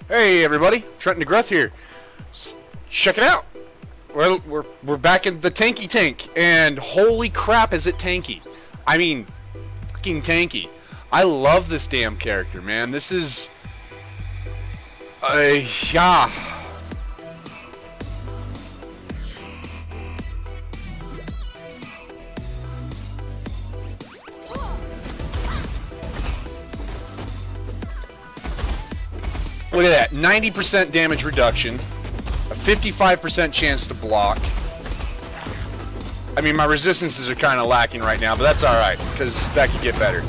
Hey everybody, Trent DeGruth here. Check it out. We're back in the tanky tank, and holy crap is it tanky. I mean, fucking tanky. I love this damn character, man. This is yeah. Look at that, 90% damage reduction, a 55% chance to block. I mean, my resistances are kind of lacking right now, but that's alright, because that could get better.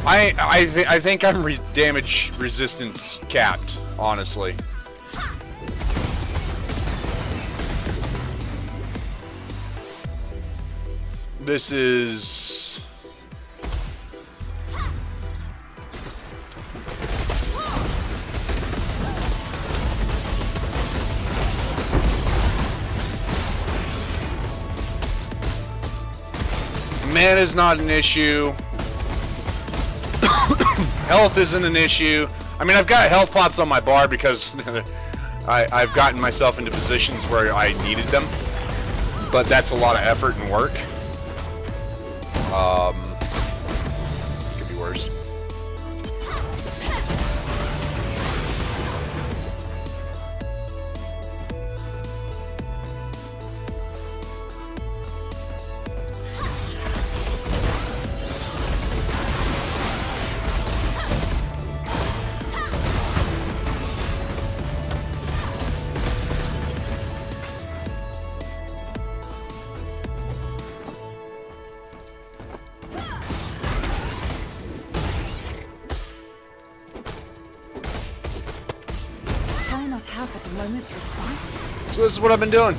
I think I'm damage resistance capped, honestly. This is... Mana's not an issue. Health isn't an issue. I mean, I've got health pots on my bar because I've gotten myself into positions where I needed them. But that's a lot of effort and work. Could be worse. Have at a moment's respite. So this is what I've been doing.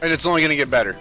And it's only going to get better.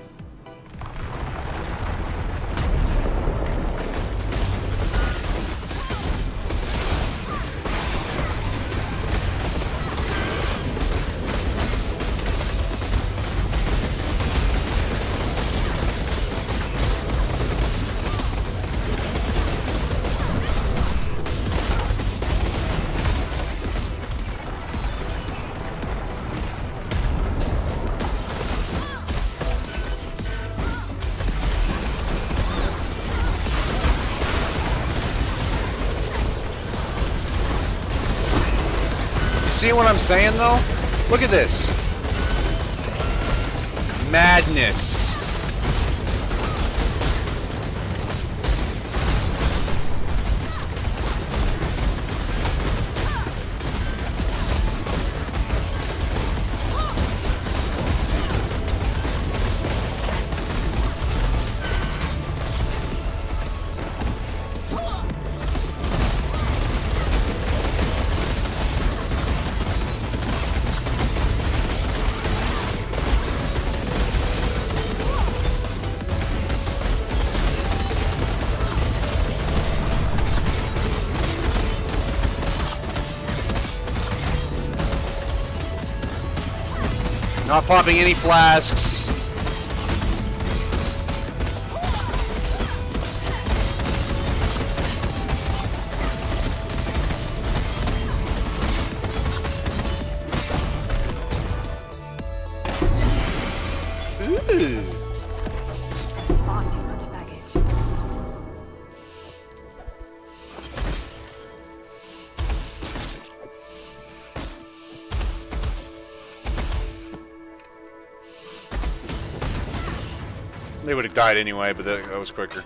See what I'm saying, though? Look at this. Madness. Not popping any flasks. Ooh. Far too much baggage. They would have died anyway, but that was quicker.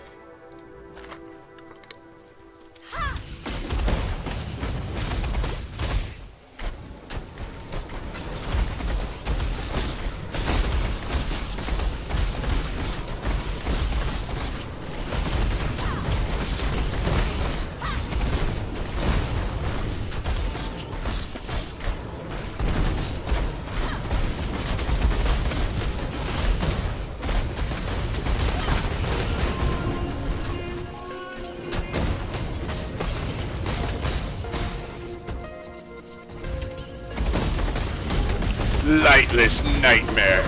Lightless nightmare.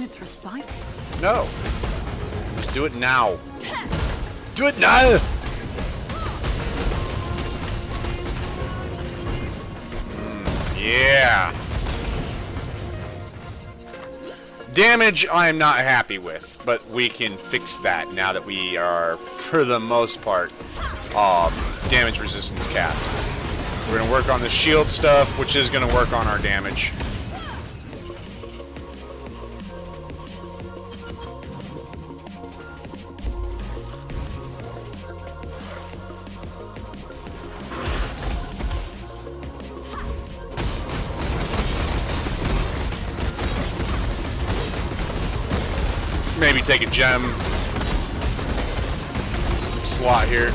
moment's respite? No. Just do it now. Do it now! Yeah. Damage I am not happy with, but we can fix that now that we are, for the most part, damage resistance capped. We're going to work on the shield stuff, which is going to work on our damage. Maybe take a gem slot here.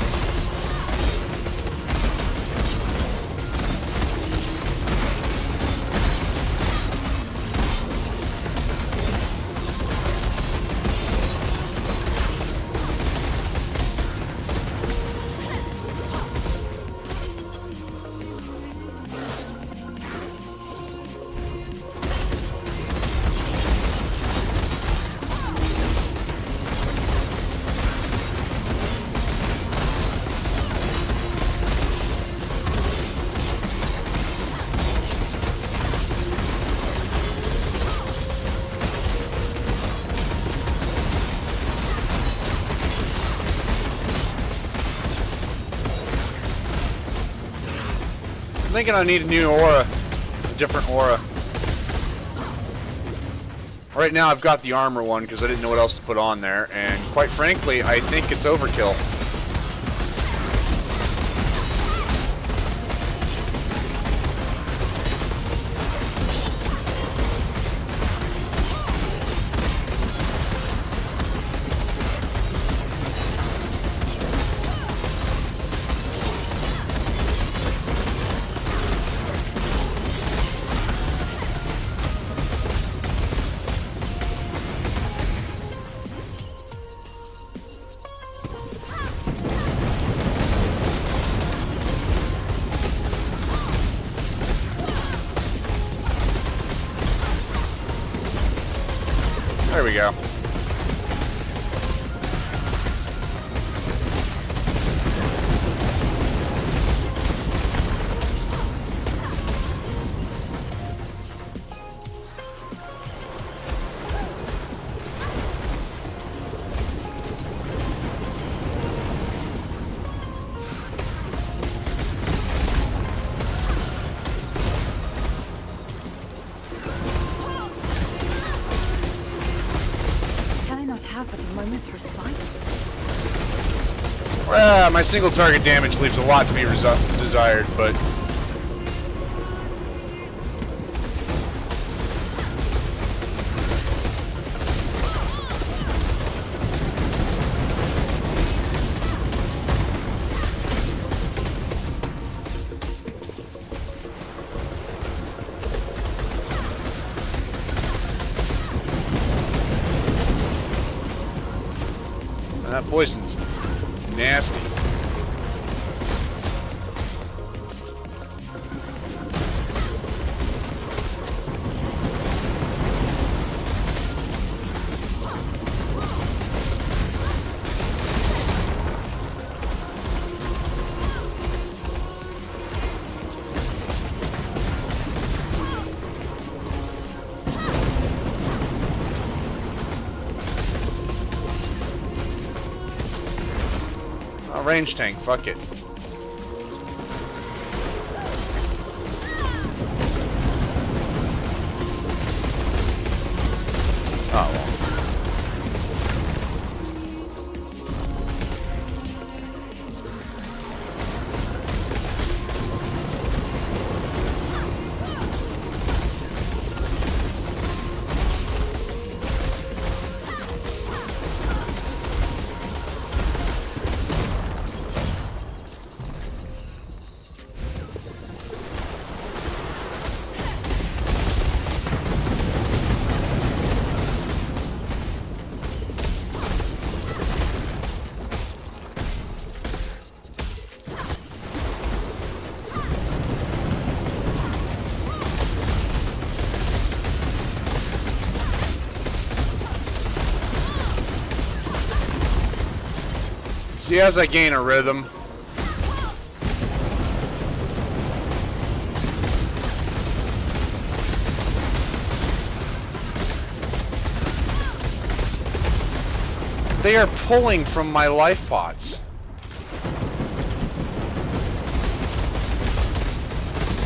I'm thinking I need a new aura, a different aura. Right now I've got the armor one because I didn't know what else to put on there, and quite frankly, I think it's overkill. There we go. Have but a moment's respite? Well, my single target damage leaves a lot to be desired, but that poison's nasty. Range tank, fuck it. Oh well. See, as I gain a rhythm, they are pulling from my life pots.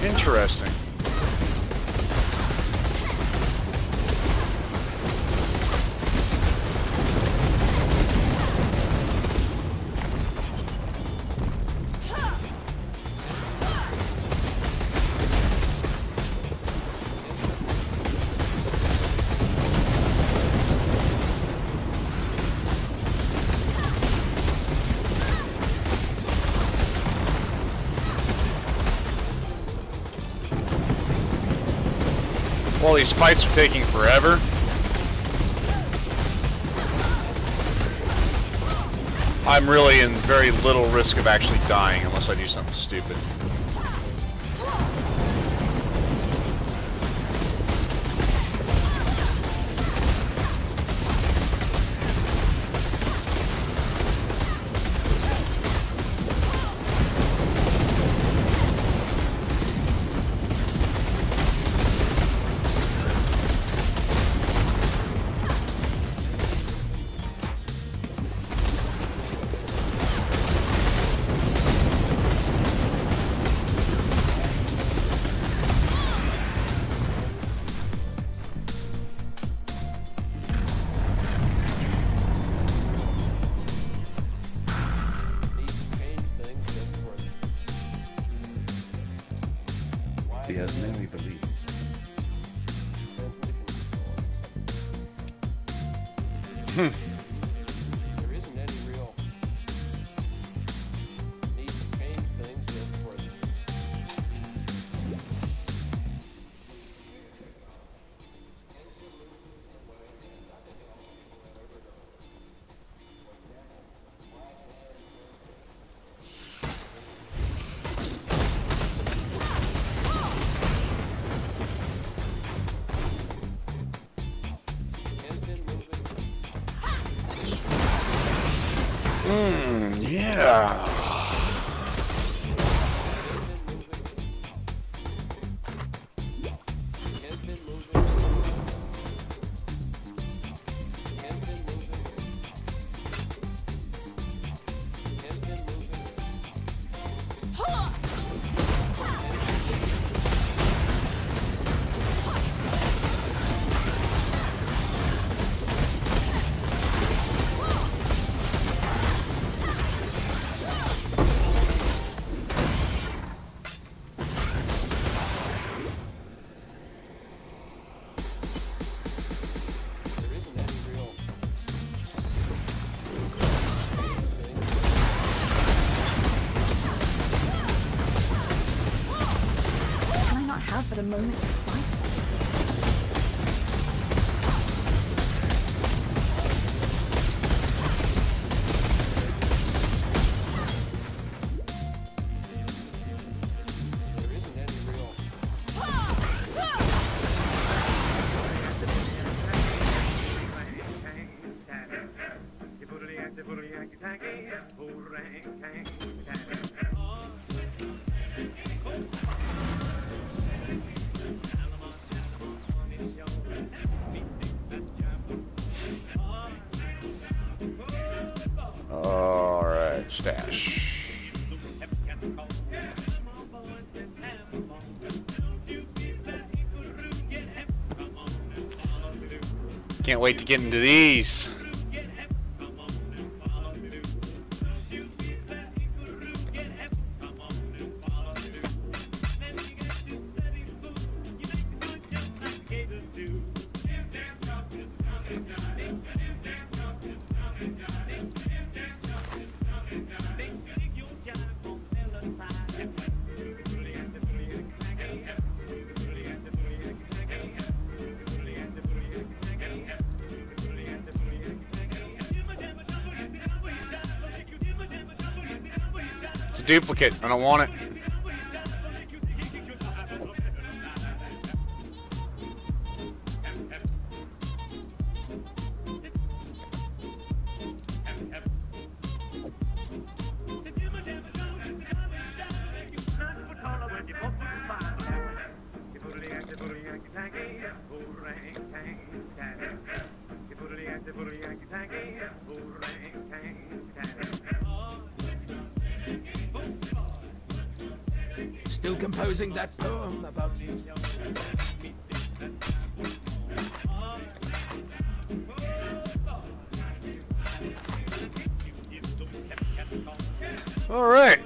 Interesting. Well, these fights are taking forever. I'm really in very little risk of actually dying unless I do something stupid. Because now we believe. There isn't any real need to change things just for it. Yeah. But a moment's respite. Alright, stash. Can't wait to get into these. It's a duplicate. I don't want it. Still composing that poem about you. All right.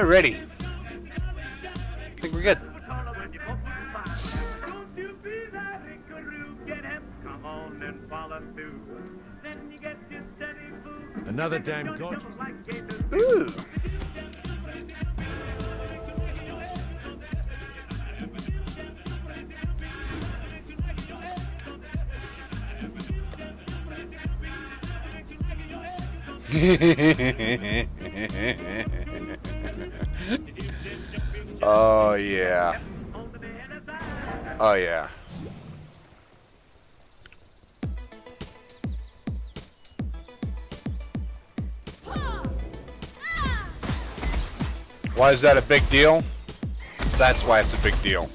Ready. I think we're good. Another damn god. Ooh. Oh yeah. Oh yeah. Why is that a big deal? That's why it's a big deal.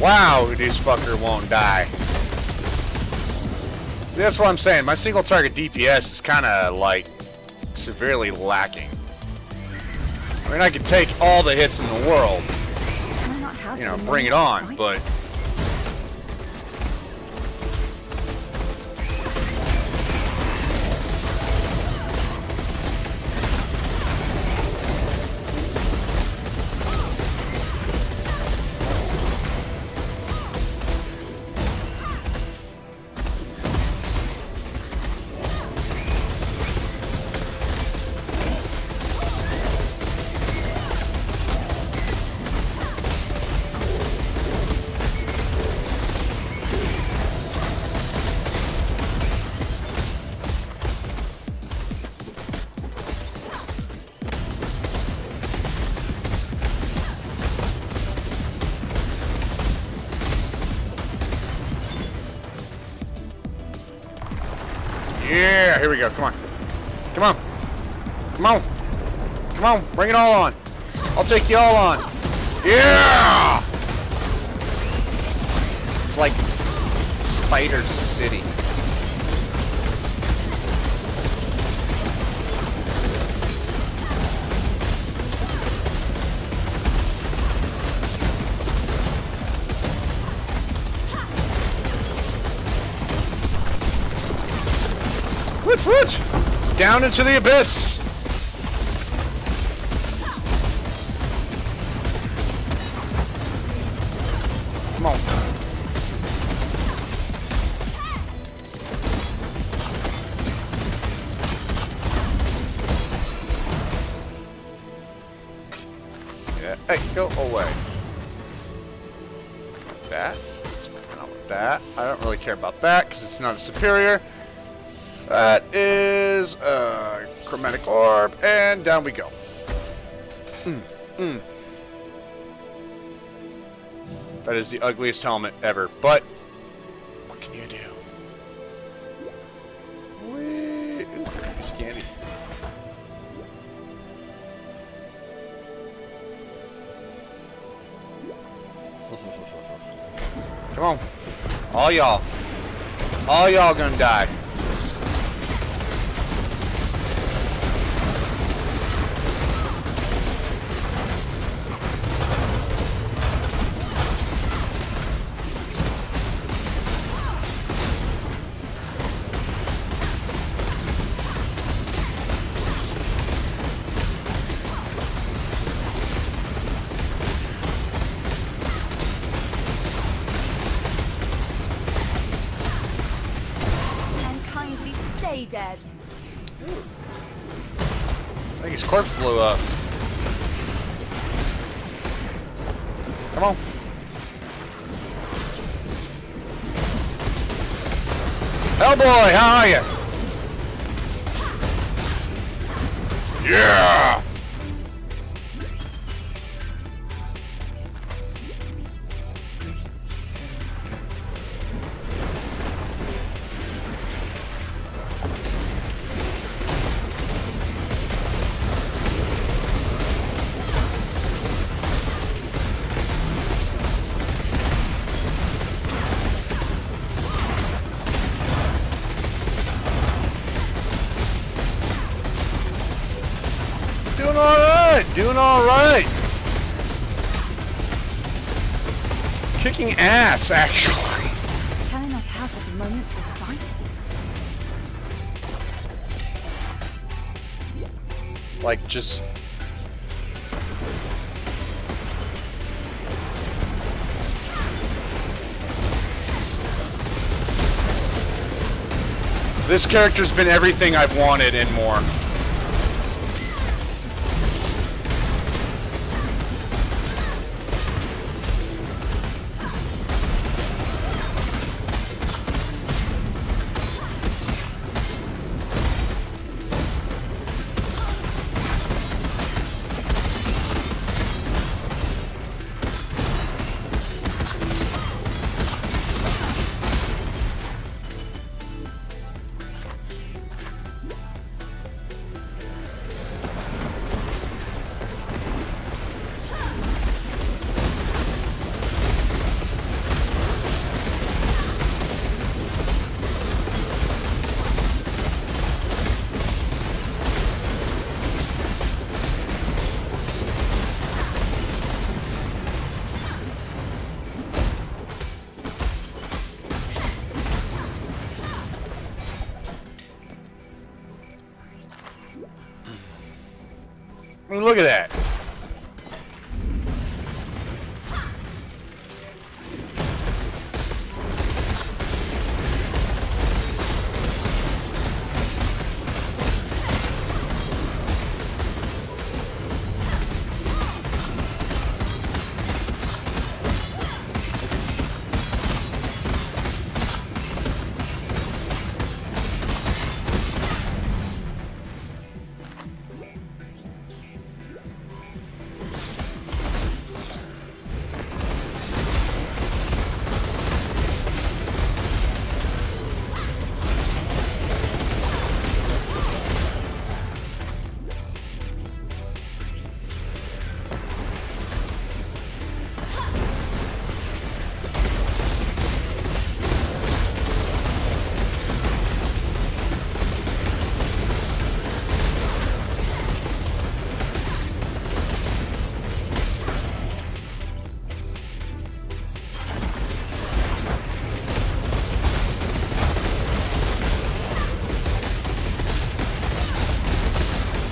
Wow, this fucker won't die. See, that's what I'm saying. My single target DPS is kind of, like, severely lacking. I mean, I could take all the hits in the world, you know, bring it on, but... Yeah, here we go. Come on. Come on. Come on. Come on. Bring it all on. I'll take you all on. Yeah! It's like Spider City. Foot! Down into the abyss! Come on. Hey, go away. That. Not with that. I don't really care about that because it's not a superior. That is a chromatic orb, and down we go. That is the ugliest helmet ever, but what can you do? Whee! Ooh, nice candy. Come on. All y'all. All y'all gonna die. Stay dead. I think his corpse blew up. Come on. Hellboy, how are you? Yeah! Doing alright! Doing alright! Kicking ass, actually. Can I not have but a moment's respite? Like, just... This character's been everything I've wanted and more. Look at that.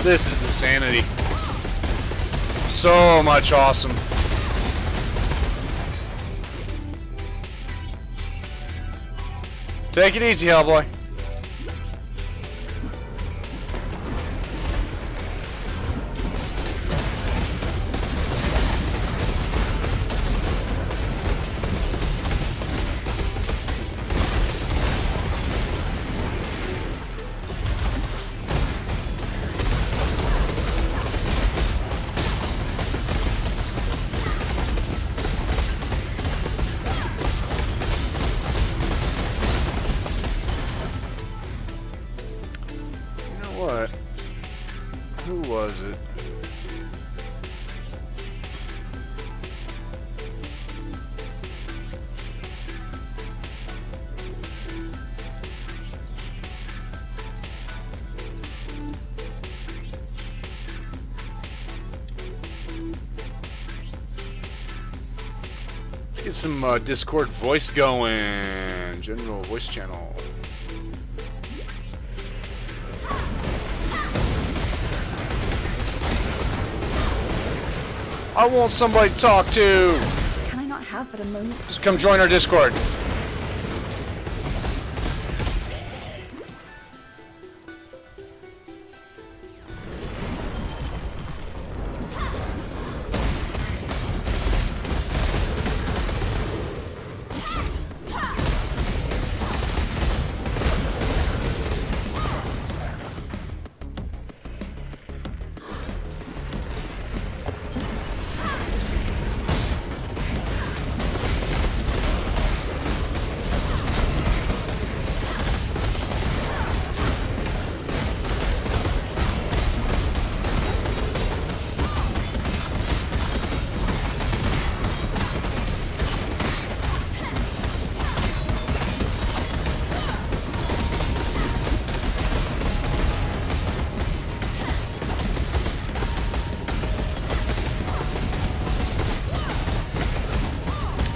This is insanity. So much awesome. Take it easy, Hellboy. What? Who was it? Let's get some Discord voice going. General voice channel. I want somebody to talk to. Can I not have but a moment's Just come join our Discord.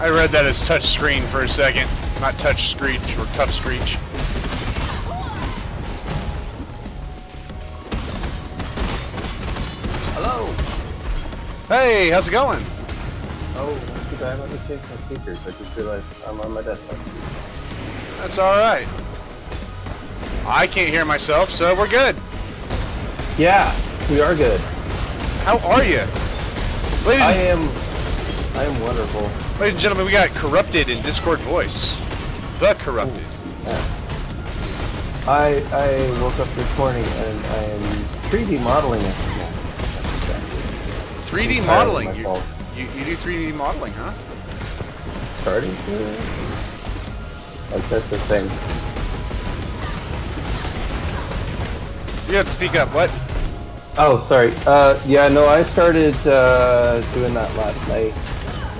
I read that as touch screen for a second, not touch screech or tough screech. Hello! Hey, how's it going? Oh, not too bad. Let me change my speakers. I just realized I'm on my desktop. That's alright. I can't hear myself, so we're good. Yeah, we are good. How are you? I am wonderful. Ladies and gentlemen, we got Corrupted in Discord voice. The Corrupted. Yeah. I woke up this morning and I am 3D modeling it. 3D modeling? You do 3D modeling, huh? Starting to? Like, that's the thing. You have to speak up. What? Oh, sorry. Yeah, no, I started doing that last night.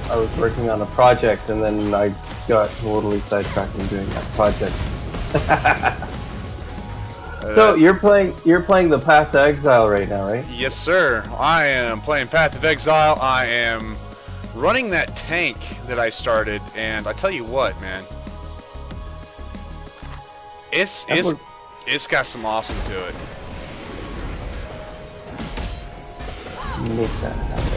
I was working on a project and then I got totally sidetracked in doing that project. So you're playing the Path to Exile right now, right? Yes, sir. I am playing Path of Exile. I am running that tank that I started, and I tell you what, man, it's got some awesome to it. Make that happen.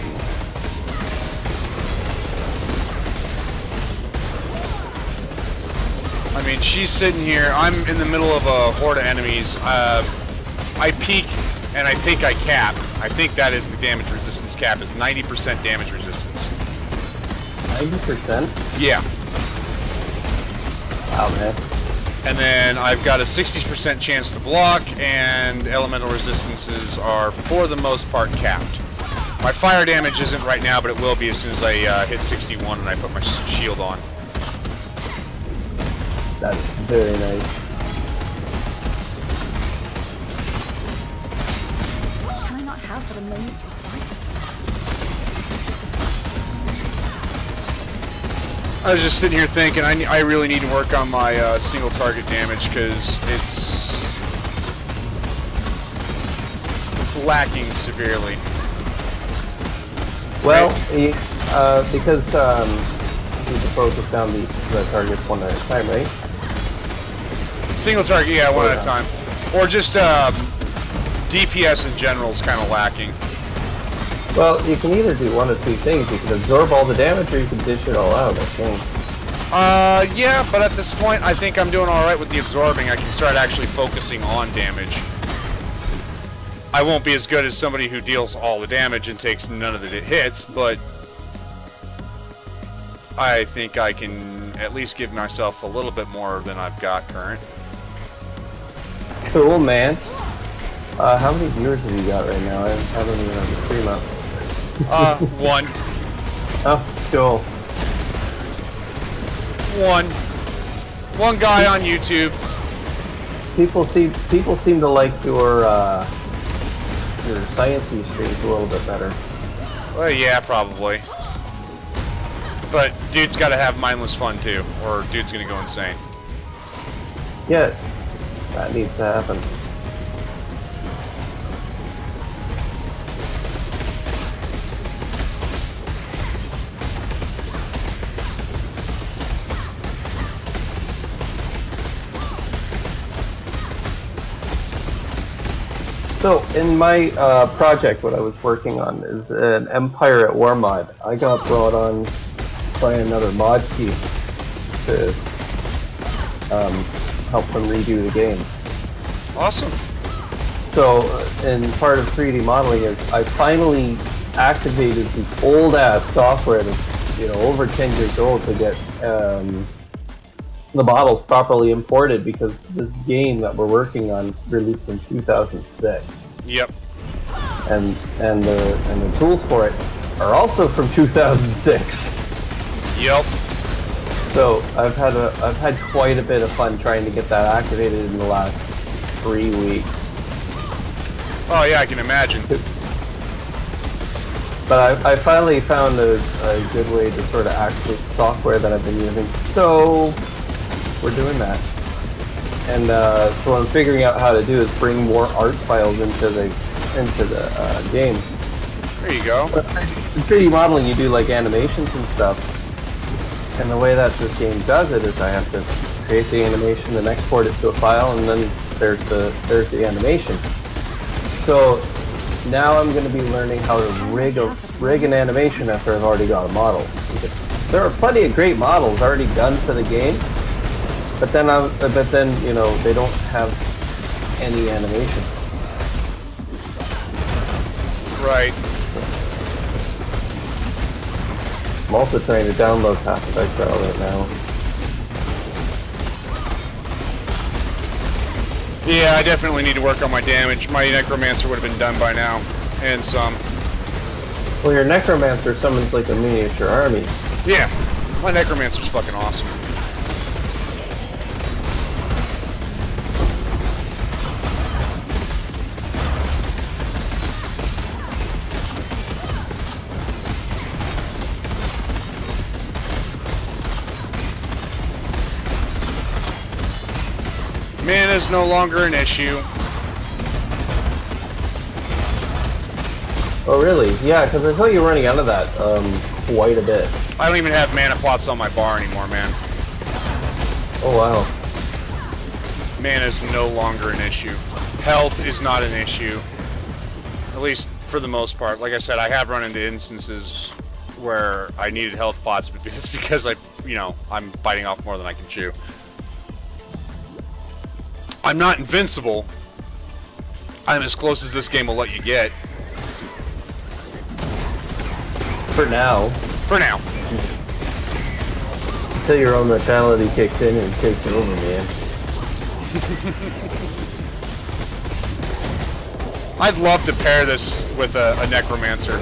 I mean, she's sitting here. I'm in the middle of a horde of enemies. I peak, and I think I cap. I think that is the damage resistance cap, is 90% damage resistance. 90%? Yeah. Wow, man. And then I've got a 60% chance to block, and elemental resistances are, for the most part, capped. My fire damage isn't right now, but it will be as soon as I hit 61 and I put my shield on. That's very nice. Can I not have but a moment's respite? I was just sitting here thinking I really need to work on my single target damage because it's lacking severely. Well, because you can focus down the targets one at a time, right? Single target, yeah, one at a time. Or just DPS in general is kind of lacking. Well, you can either do one of two things. You can absorb all the damage or you can dish it all out, I think. Yeah, but at this point, I think I'm doing alright with the absorbing. I can start actually focusing on damage. I won't be as good as somebody who deals all the damage and takes none of the hits, but I think I can at least give myself a little bit more than I've got current. Cool, man. How many viewers have you got right now? I don't even have the stream up. One. Oh, cool. One guy on YouTube. People seem to like your sciencey streams a little bit better. Well, yeah, probably. But dude's got to have mindless fun too, or dude's gonna go insane. Yeah, that needs to happen. So, in my project, what I was working on is an Empire at War mod. I got brought on by another mod team to help them redo the game. Awesome. So, in part of 3D modeling is I finally activated the old-ass software that's, you know, over 10 years old to get the models properly imported, because this game that we're working on released in 2006. Yep. And the tools for it are also from 2006. Yep. So I've had quite a bit of fun trying to get that activated in the last 3 weeks. Oh yeah, I can imagine. But I finally found a good way to sort of activate the software that I've been using. So we're doing that. And so what I'm figuring out how to do is bring more art files into the game. There you go. But in 3D modeling, you do like animations and stuff. And the way that this game does it is I have to create the animation and export it to a file, and then there's the animation. So now I'm going to be learning how to rig an animation after I've already got a model. There are plenty of great models already done for the game, but then you know, they don't have any animation. Right. I'm also trying to download Path of Exile right now. Yeah, I definitely need to work on my damage. My Necromancer would have been done by now, and some. Well, your Necromancer summons like a miniature army. Yeah, my Necromancer's fucking awesome. Mana is no longer an issue. Oh really? Yeah, because I thought you were running out of that quite a bit. I don't even have mana plots on my bar anymore, man. Oh wow. Mana is no longer an issue. Health is not an issue. At least for the most part. Like I said, I have run into instances where I needed health pots, but it's because I'm biting off more than I can chew. I'm not invincible. I'm as close as this game will let you get. For now. For now. Until your own mortality kicks in and takes over, man. I'd love to pair this with a Necromancer.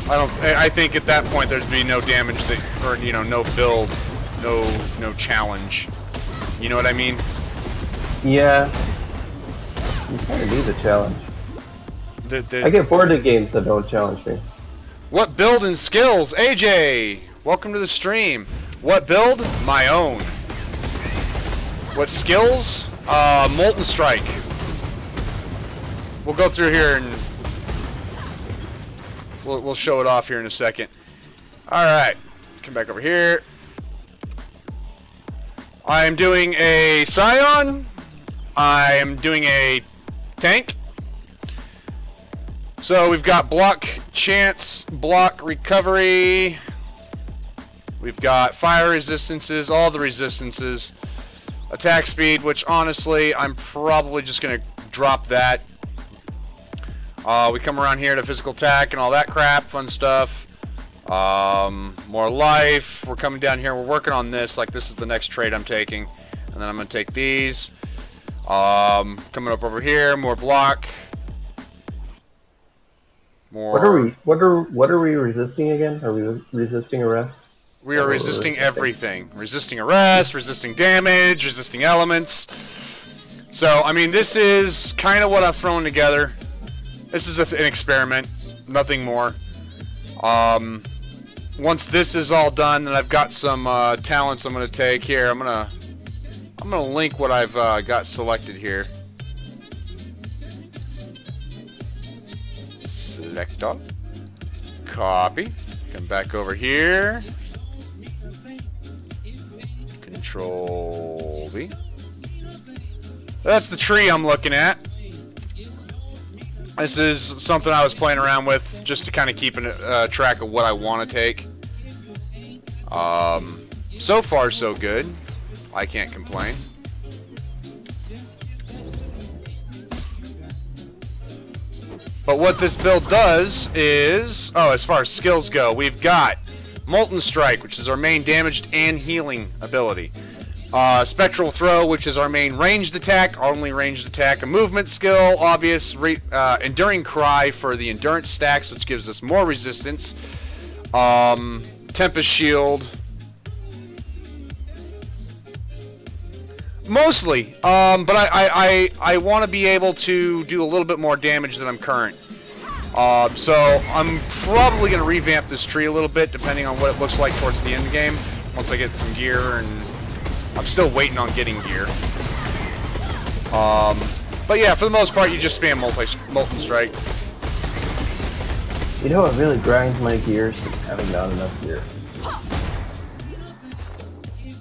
I think at that point there'd be no damage or no build, no challenge. You know what I mean? Yeah. You kind of need a challenge. I get bored of games that don't challenge me. What build and skills? AJ! Welcome to the stream. What build? My own. What skills? Molten Strike. We'll go through here and we'll show it off here in a second. Alright. Come back over here. I'm doing a Scion. I'm doing a tank. So we've got block chance, block recovery. We've got fire resistances, all the resistances. Attack speed, which honestly, I'm probably just going to drop that. We come around here to physical attack and all that crap, fun stuff. More life. We're coming down here. We're working on this. Like, this is the next trade I'm taking. And then I'm going to take these. Coming up over here, more block. More. What are we resisting again? Are we resisting arrest? We are resisting everything. Resisting arrest, resisting damage, resisting elements. So, I mean, this is kind of what I've thrown together. This is an experiment. Nothing more. Once this is all done, then I've got some talents I'm going to take here. I'm gonna link what I've got selected here. Select all. Copy. Come back over here. Control V. That's the tree I'm looking at. This is something I was playing around with just to kind of keep track of what I want to take. So far, so good. I can't complain. But what this build does is, as far as skills go, we've got Molten Strike, which is our main damaged and healing ability. Spectral Throw, which is our main ranged attack, only ranged attack. A movement skill, obvious. Enduring Cry for the endurance stacks, which gives us more resistance. Tempest Shield. Mostly, but I want to be able to do a little bit more damage than I'm current. So I'm probably going to revamp this tree a little bit, depending on what it looks like towards the end game. Once I get some gear, and I'm still waiting on getting gear. But yeah, for the most part, you just spam Molten Strike. You know what really grinds my gears is having not enough gear.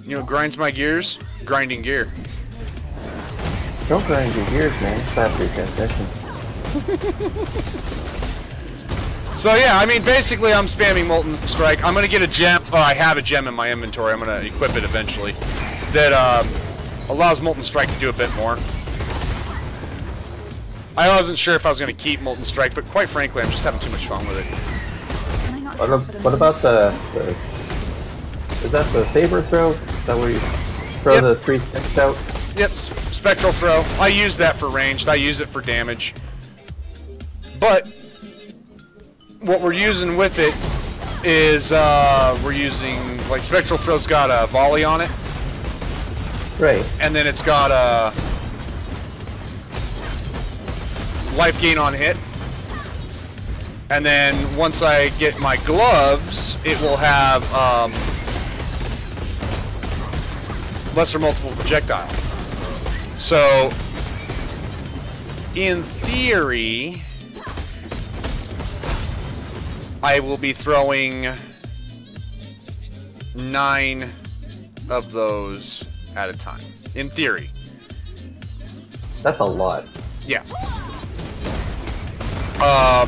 You know what grinds my gears? Grinding gear. Don't grind your gears, man. It's bad for your transmission. So yeah, I mean, basically I'm spamming Molten Strike. I'm going to get a gem, I have a gem in my inventory. I'm going to equip it eventually. That allows Molten Strike to do a bit more. I wasn't sure if I was going to keep Molten Strike, but quite frankly, I'm just having too much fun with it. What about the is that the saber throw? Is that where you throw the 3 sticks out? Yep, Spectral Throw. I use that for ranged. I use it for damage. But what we're using with it is we're using, like, Spectral Throw's got a volley on it. Right. And then it's got a life gain on hit. And then once I get my gloves, it will have lesser multiple projectile. So, in theory, I will be throwing 9 of those at a time. In theory. That's a lot. Yeah. Are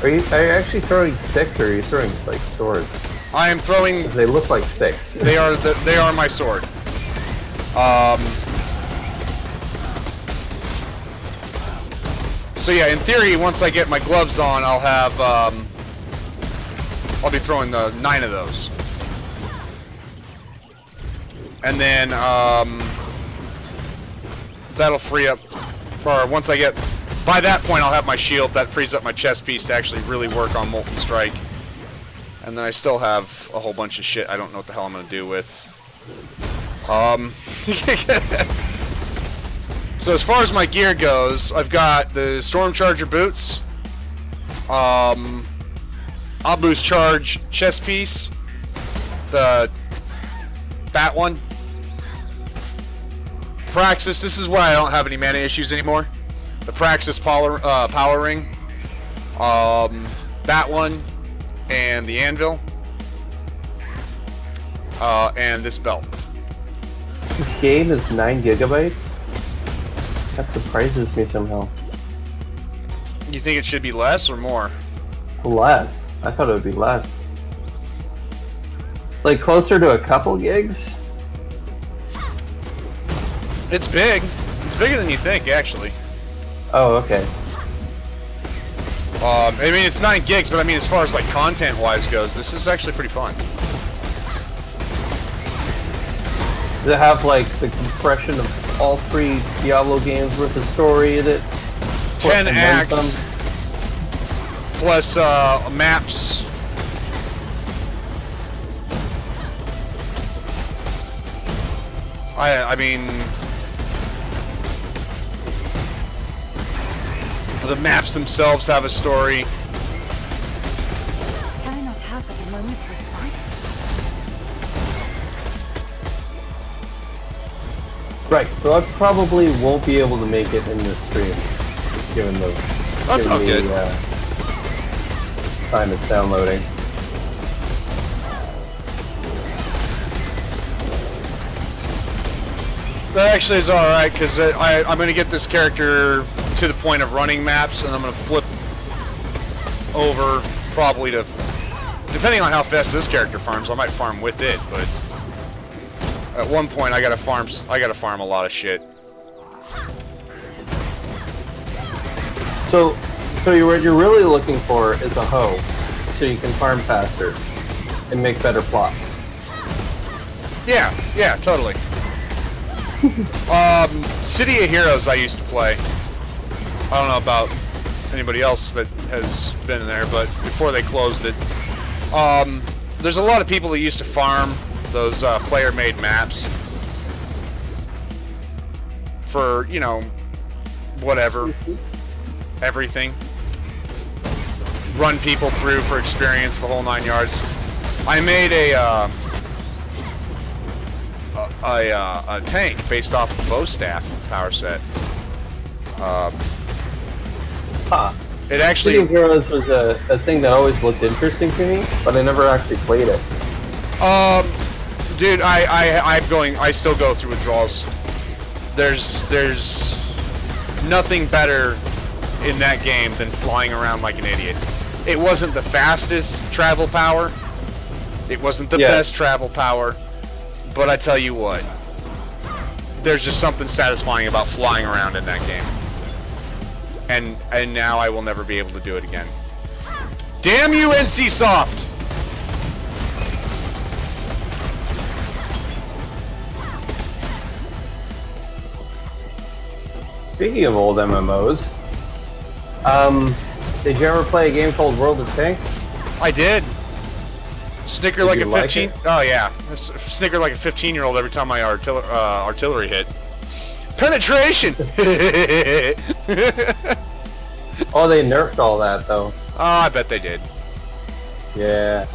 you actually throwing sticks, or are you throwing like swords? I am throwing. They look like sticks. They are my sword. So yeah, in theory, once I get my gloves on, I'll have I'll be throwing 9 of those, and then that'll free up. Or once I get, by that point, I'll have my shield that frees up my chest piece to actually really work on Molten Strike. And then I still have a whole bunch of shit I don't know what the hell I'm going to do with. So as far as my gear goes, I've got the Storm Charger boots, Abu's Charge chest piece, that one, Praxis. This is why I don't have any mana issues anymore. The Praxis power ring, that one, and the anvil, and this belt. This game is 9 gigabytes? That surprises me somehow. You think it should be less or more? Less. I thought it would be less. Like closer to a couple gigs? It's big. It's bigger than you think, actually. Oh, okay. I mean, it's 9 gigs, but I mean, as far as like content-wise goes, this is actually pretty fun. Does it have like the compression of all 3 Diablo games worth of story in it? 10 acts, plus maps, I mean, the maps themselves have a story. Can I not have but a moment's respite? Right, so I probably won't be able to make it in this stream, just given the That's not good. Time it's downloading. That actually is alright, because I'm going to get this character to the point of running maps, and I'm going to flip over probably to... Depending on how fast this character farms, I might farm with it, but... At one point, I gotta farm a lot of shit. So what you're really looking for is a hoe, so you can farm faster and make better plots. Yeah, totally. City of Heroes I used to play. I don't know about anybody else that has been there, but before they closed it. There's a lot of people that used to farm those player-made maps for, you know, whatever, everything. Run people through for experience, the whole 9 yards. I made a tank based off the bow staff power set. It actually... City of Heroes was a thing that always looked interesting to me, but I never actually played it. Dude, I still go through withdrawals. There's nothing better in that game than flying around like an idiot. It wasn't the fastest travel power. It wasn't the best travel power. But I tell you what, there's just something satisfying about flying around in that game. And now I will never be able to do it again. Damn you, NCSoft! Speaking of old MMOs, did you ever play a game called World of Tanks? I did. Snicker like a 15. Like oh yeah, snicker like a 15-year-old every time my artillery hit. Penetration. Oh, they nerfed all that though. Oh, I bet they did. Yeah.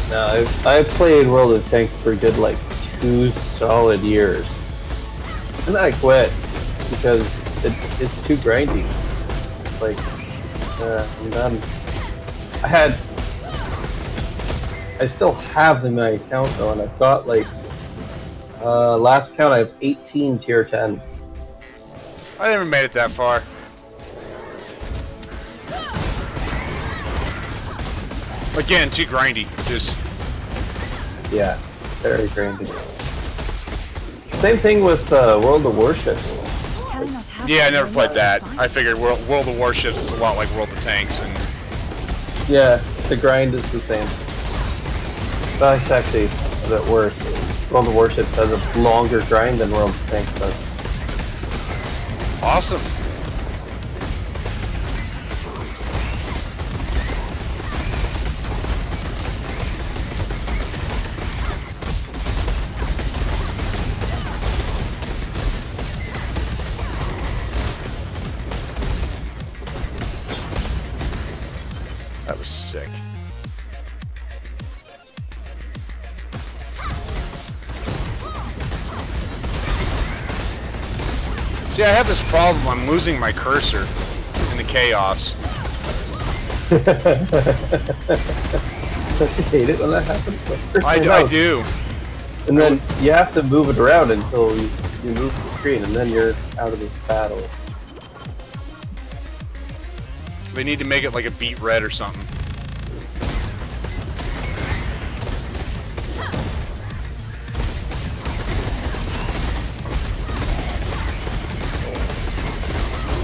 No, I played World of Tanks for a good like 2 solid years, and then I quit because it's too grindy. Like, I'm done. I still have them in my account though, and I've got like last count I have 18 tier 10s. I never made it that far. Again, too grindy. Just yeah, very grindy. Same thing with World of Warships. Can I not have yeah, I but a never played moment's that. respite? I figured World of Warships is a lot like World of Tanks, and Yeah, the grind is the same. Well, it's actually a bit worse. World of Warships has a longer grind than World of Tanks does. awesome. That was sick. See, I have this problem. I'm losing my cursor in the chaos. Don't you hate it when that happens? I do. And then you have to move it around until you move the screen, and then you're out of this battle. They need to make it like a beat red or something.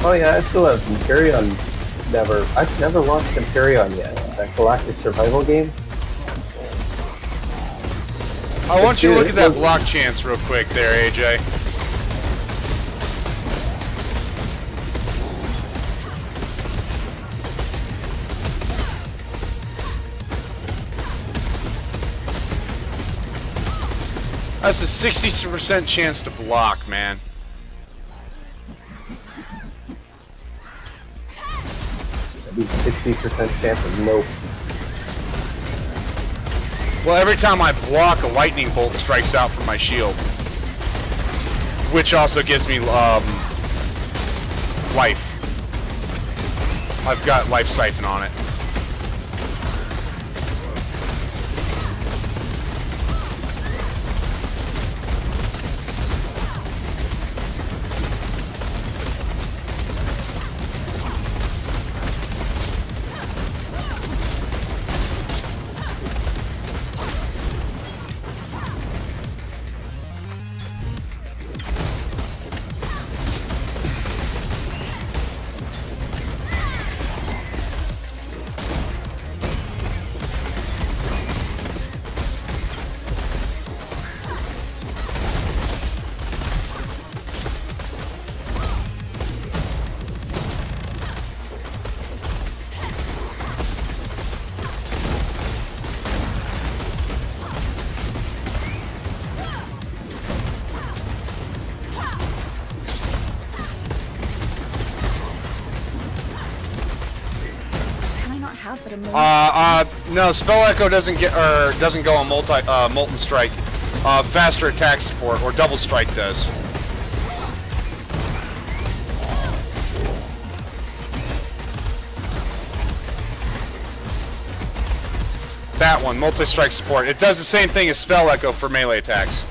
Oh yeah, I still have Imperion. I've never watched Imperion yet. That Galactic Survival game. I want you to look at that block chance real quick there, AJ. That's a 60% chance to block, man. That'd be 60% chance of nope. Well, every time I block, a lightning bolt strikes out from my shield. Which also gives me, life. I've got life siphon on it. No, Spell Echo doesn't go on Molten Strike. Faster attack support or Double Strike does. That one, multi-strike support. It does the same thing as Spell Echo for melee attacks.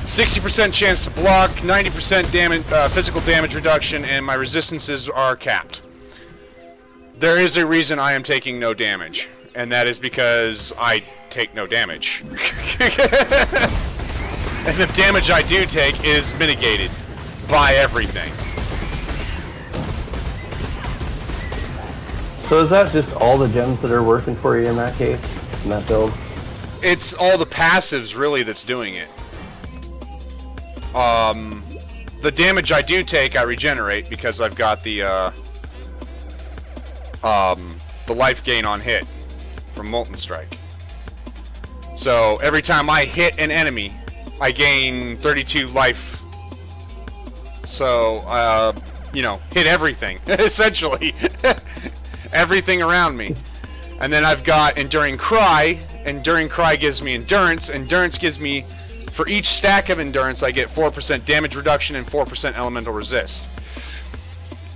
60% chance to block, 90% damage, physical damage reduction, and my resistances are capped. There is a reason I am taking no damage, and that is because I take no damage. And the damage I do take is mitigated by everything. So is that just all the gems that are working for you in that case, in that build? It's all the passives, really, that's doing it. The damage I do take, I regenerate because I've got the life gain on hit from Molten Strike. So every time I hit an enemy, I gain 32 life. So, you know, hit everything, essentially. Everything around me. And then I've got Enduring Cry. Enduring Cry gives me Endurance. Endurance gives me, for each stack of Endurance, I get 4% damage reduction and 4% elemental resist.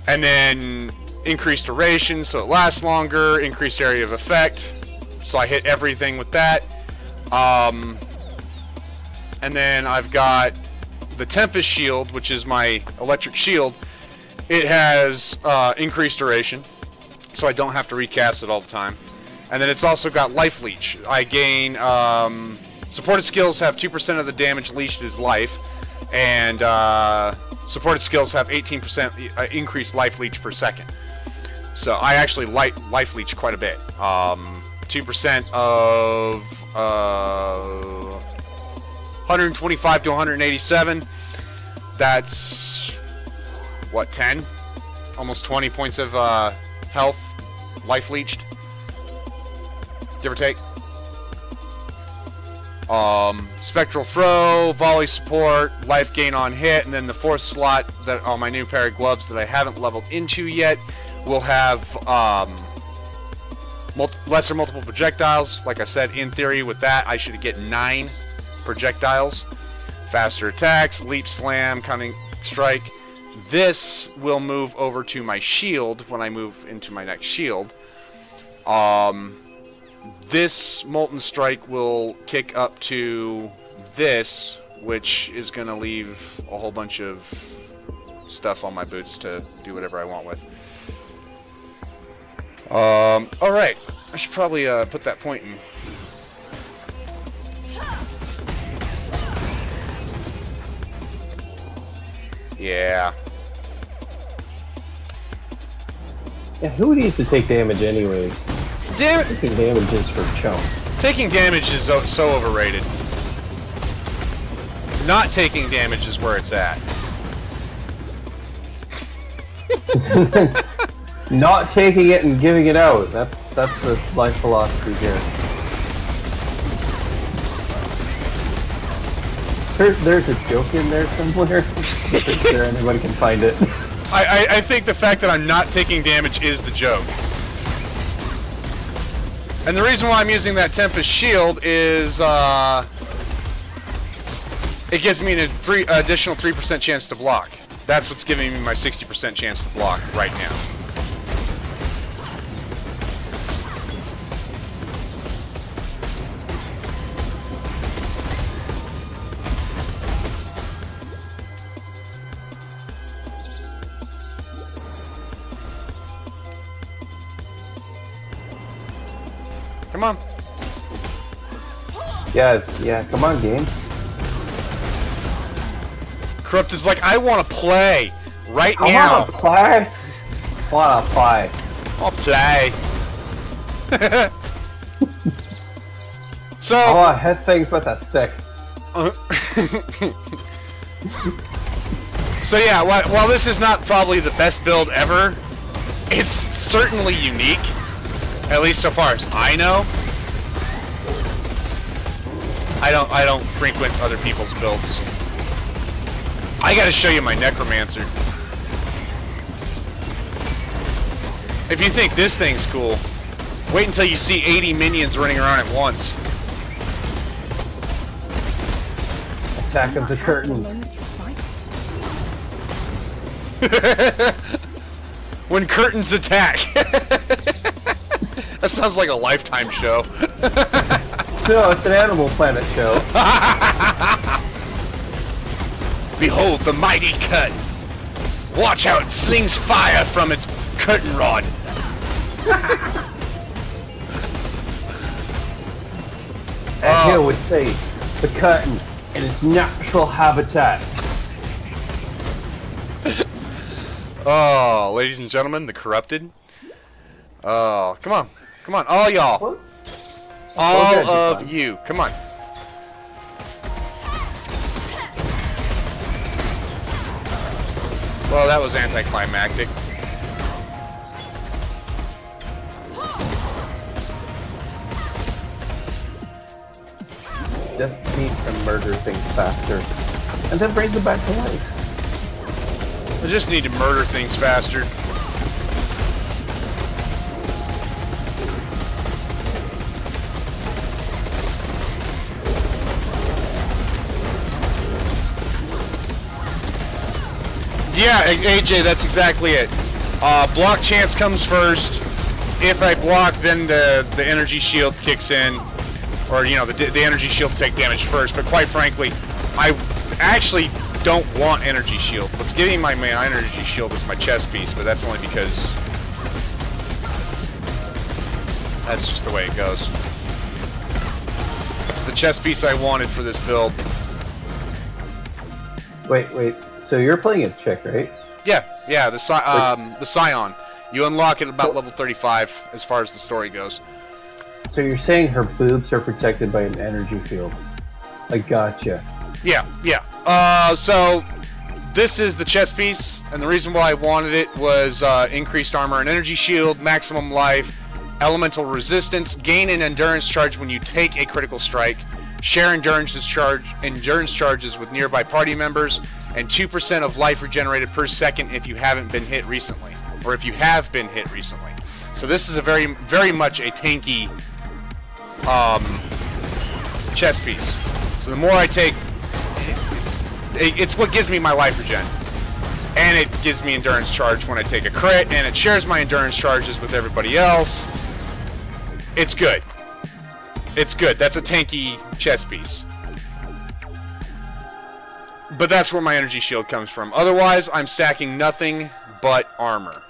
And then increased duration, so it lasts longer. Increased area of effect, so I hit everything with that. And then I've got the Tempest Shield, which is my electric shield. It has increased duration, so I don't have to recast it all the time. And then it's also got Life Leech. I gain supported skills have 2% of the damage leached as life, and supported skills have 18% increased life leech per second. So I actually life leech quite a bit. 2% of 125 to 187. That's what, 10? Almost 20 points of health life leeched. Give or take. Spectral Throw, Volley Support, Life Gain on Hit, and then the fourth slot that on my new pair of gloves that I haven't leveled into yet will have lesser multiple projectiles. Like I said, in theory with that I should get 9 projectiles. Faster attacks, Leap Slam, Cunning Strike. This will move over to my shield when I move into my next shield. This Molten Strike will kick up to this, which is going to leave a whole bunch of stuff on my boots to do whatever I want with. Alright. I should probably put that point in. Yeah. Yeah, who needs to take damage anyways? Damn it! Taking damage is for chumps. Taking damage is so overrated. Not taking damage is where it's at. Not taking it and giving it out. That's the life philosophy here. There's a joke in there somewhere. I'm sure anybody can find it. I think the fact that I'm not taking damage is the joke. And the reason why I'm using that Tempest Shield is, it gives me an additional 3% chance to block. That's what's giving me my 60% chance to block right now. Come on. Yeah, come on, game. Corrupt is like, I want to play right I now. wanna play. Wanna play. I'll play. So. I wanna hit things with a stick. So yeah, while this is not probably the best build ever, it's certainly unique. At least so far as I know. I don't frequent other people's builds. I gotta show you my Necromancer. If you think this thing's cool, wait until you see 80 minions running around at once. Attack of the curtains. When curtains attack. That sounds like a Lifetime show. No, it's an Animal Planet show. Behold the mighty cut. Watch how it slings fire from its curtain rod. And here would say the curtain in its natural habitat. Oh, ladies and gentlemen, the corrupted. Oh, come on. Come on, all y'all. All of you. Come on. Well, that was anticlimactic. Just need to murder things faster. And then bring them back to life. I just need to murder things faster. Yeah, AJ, that's exactly it. Block chance comes first. If I block, then the energy shield kicks in. Or, you know, the energy shield will take damage first. But quite frankly, I actually don't want energy shield. What's giving my energy shield is my chest piece, but that's only because that's just the way it goes. It's the chest piece I wanted for this build. Wait. So you're playing a chick, right? Yeah, the Scion. You unlock it about level 35 as far as the story goes. So you're saying her boobs are protected by an energy field. I gotcha. Yeah. So this is the chest piece, and the reason why I wanted it was increased armor and energy shield, maximum life, elemental resistance, gain an endurance charge when you take a critical strike, share endurance charges with nearby party members, and 2% of life regenerated per second if you haven't been hit recently, or if you have been hit recently. So this is a very much a tanky chest piece. So the more I take, it's what gives me my life regen. And it gives me endurance charge when I take a crit, and it shares my endurance charges with everybody else. It's good. It's good. That's a tanky chest piece. But that's where my energy shield comes from. Otherwise, I'm stacking nothing but armor.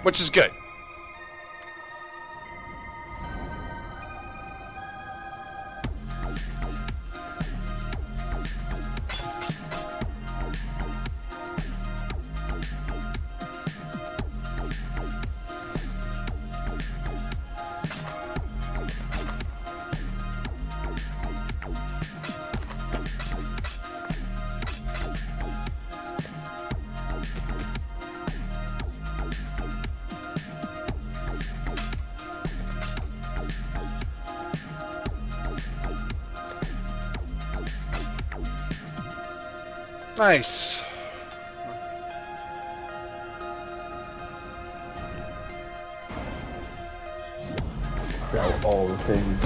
Which is good. Nice. Sell all the things.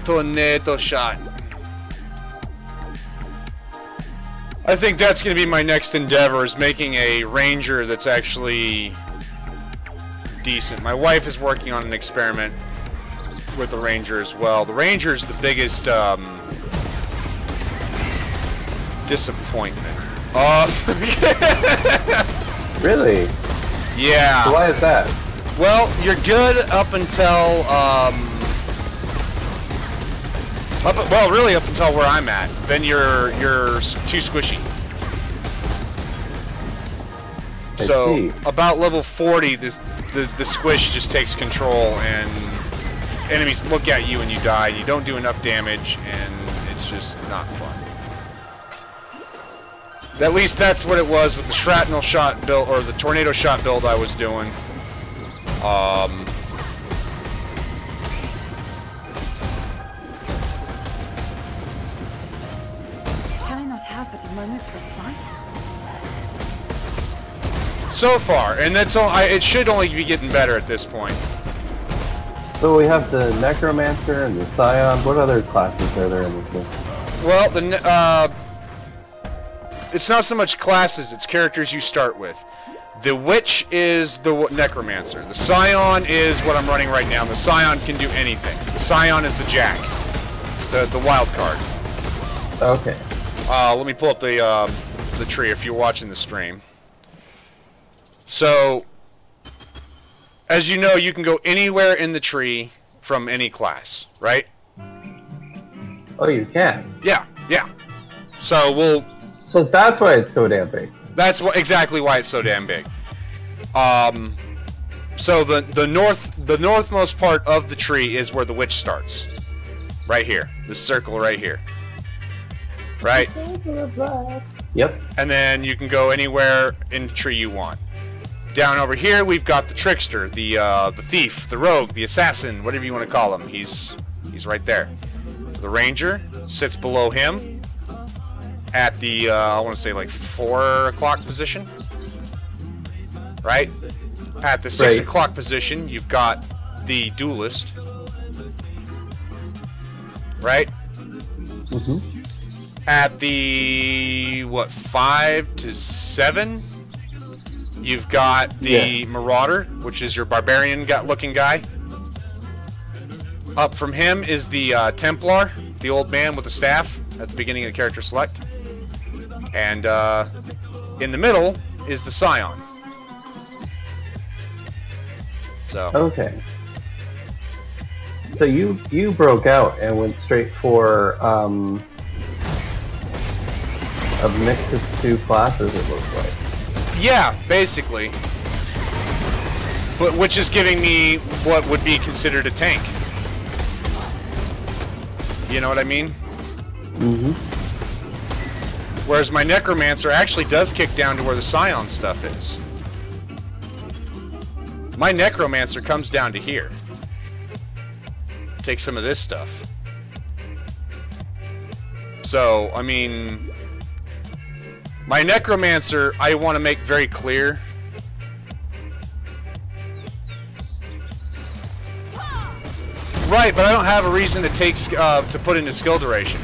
Tornado shot. I think that's going to be my next endeavor, is making a ranger that's actually decent. My wife is working on an experiment with the ranger as well. The ranger is the biggest disappointment. Really? Yeah. So why is that? Well, you're good up until well, really up until where I'm at. Then you're too squishy. So about level 40, the squish just takes control, and enemies look at you and you die. You don't do enough damage, and it's just not fun. At least that's what it was with the shrapnel shot build, or the tornado shot build I was doing. Can I not have but a moment's respite? So far, and that's all. It should only be getting better at this point. So we have the Necromancer and the Scion. What other classes are there in this game? Well, it's not so much classes, it's characters you start with. The Witch is the Necromancer. The Scion is what I'm running right now. The Scion can do anything. The Scion is the Jack, the wild card. Okay. Let me pull up the tree if you're watching the stream. So, as you know, you can go anywhere in the tree from any class, right? Oh, you can? Yeah, yeah. So we'll... So that's why it's so damn big. That's exactly why it's so damn big. So the northmost part of the tree is where the witch starts. Right here. This circle right here. Right? Yep. And then you can go anywhere in the tree you want. Down over here we've got the trickster, the thief, the rogue, the assassin, whatever you want to call him. He's right there. The ranger sits below him at the I want to say like 4 o'clock position, right? At the 6 o'clock position, you've got the duelist, right? Mm-hmm. At the 5 to 7, you've got the marauder, which is your barbarian looking guy. Up from him is the Templar, the old man with the staff at the beginning of the character select. And in the middle is the Scion. So. Okay. So you broke out and went straight for a mix of 2 classes, it looks like. Yeah, basically. But which is giving me what would be considered a tank. You know what I mean? Mm-hmm. Whereas my Necromancer actually does kick down to where the Scion stuff is. My Necromancer comes down to here. Take some of this stuff. So, I mean... My Necromancer, I want to make very clear... Right, but I don't have a reason to take to put into skill duration.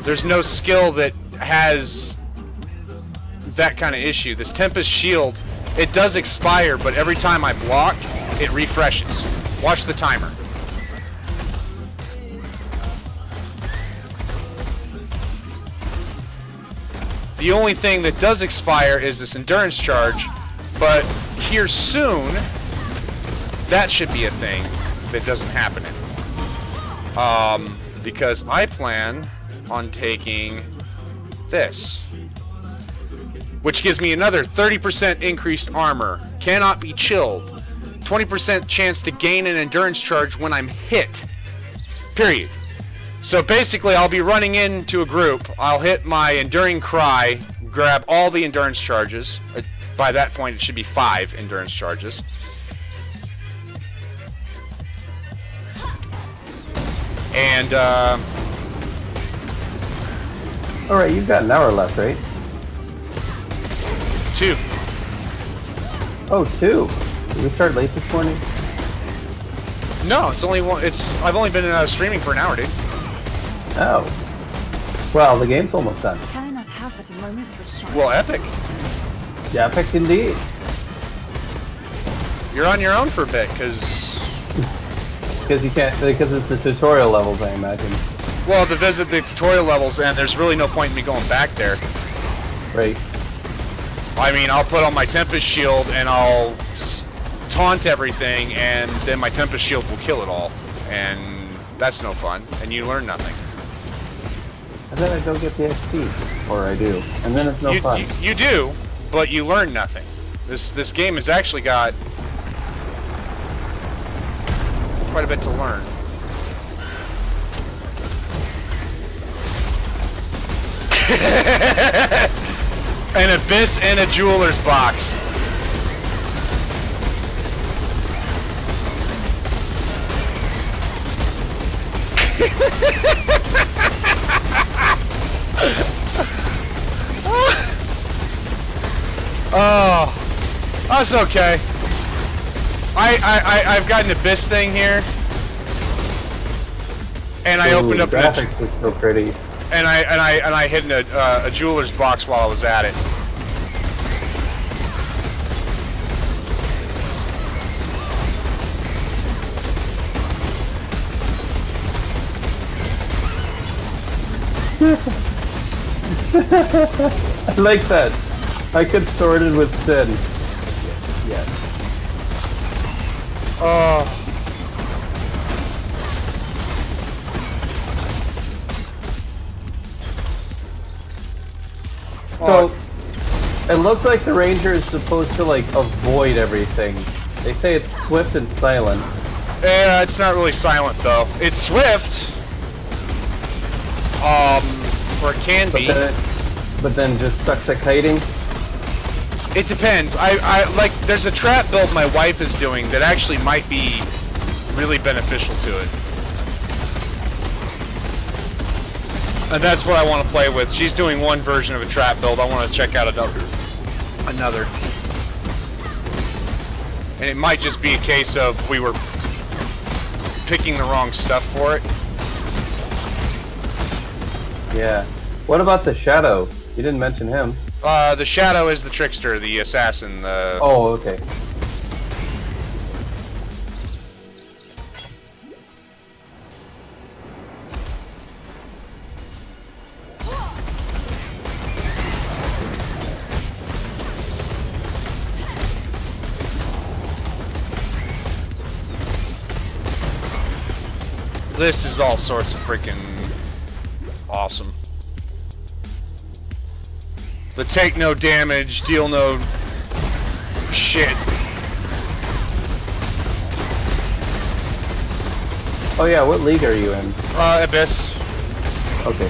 There's no skill that has that kind of issue. This Tempest Shield, it does expire, but every time I block, it refreshes. Watch the timer. The only thing that does expire is this endurance charge, but here soon, that should be a thing that doesn't happen anymore. Because I plan on taking this, which gives me another 30% increased armor, cannot be chilled, 20% chance to gain an endurance charge when I'm hit, period. So basically I'll be running into a group, I'll hit my Enduring Cry, grab all the endurance charges, by that point it should be 5 endurance charges, and Alright, you've got an hour left, right? 2. Oh, 2. Did we start late this morning? No, it's only one. I've only been streaming for an hour, dude. Oh. Well, the game's almost done. Can I not have but a moment's respite? Well, epic. Yeah, epic indeed. You're on your own for a bit, because... Because you can't, because it's the tutorial levels, I imagine. Well, to visit the tutorial levels, and there's really no point in me going back there. Right. I mean, I'll put on my Tempest Shield, and I'll taunt everything, and then my Tempest Shield will kill it all. And that's no fun, and you learn nothing. And then I don't get the XP. Or I do. And then it's no fun. You do, but you learn nothing. This game has actually got quite a bit to learn. An abyss and a jeweler's box. Oh, that's okay. I've got an abyss thing here, and I opened up. Graphics look so pretty. And I hit a jeweler's box while I was at it. I like that. I could sort it with sin. Yes. Oh. So, it looks like the ranger is supposed to, like, avoid everything. They say it's swift and silent. Yeah, it's not really silent, though. It's swift. Or it can be. But then just sucks at kiting? It depends. Like, there's a trap build my wife is doing that actually might be really beneficial to it. And that's what I want to play with. She's doing one version of a trap build. I want to check out another. And it might just be a case of we were picking the wrong stuff for it. Yeah. What about the Shadow? You didn't mention him. The Shadow is the trickster, the assassin. Oh, okay. This is all sorts of freaking awesome. The take no damage, deal no shit. Oh yeah, what league are you in? Abyss. Okay.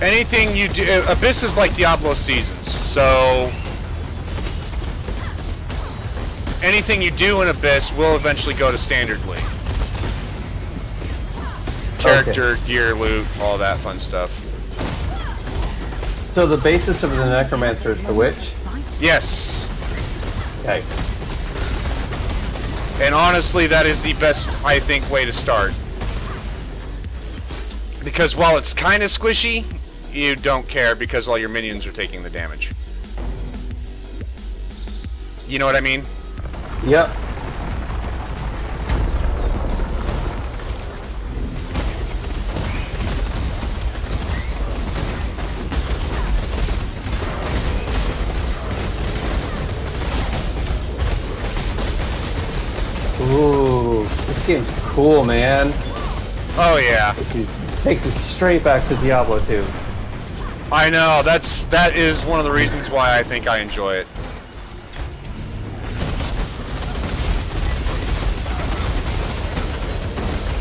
Anything you do, Abyss is like Diablo Seasons, so anything you do in Abyss will eventually go to Standard League. Character, gear, loot, all that fun stuff. So the basis of the Necromancer is the Witch? Yes. Okay. And honestly, that is the best, I think, way to start. Because while it's kind of squishy, you don't care because all your minions are taking the damage. You know what I mean? Yep. Ooh, this game's cool, man. Oh yeah. It takes us straight back to Diablo 2. I know, that is one of the reasons why I think I enjoy it.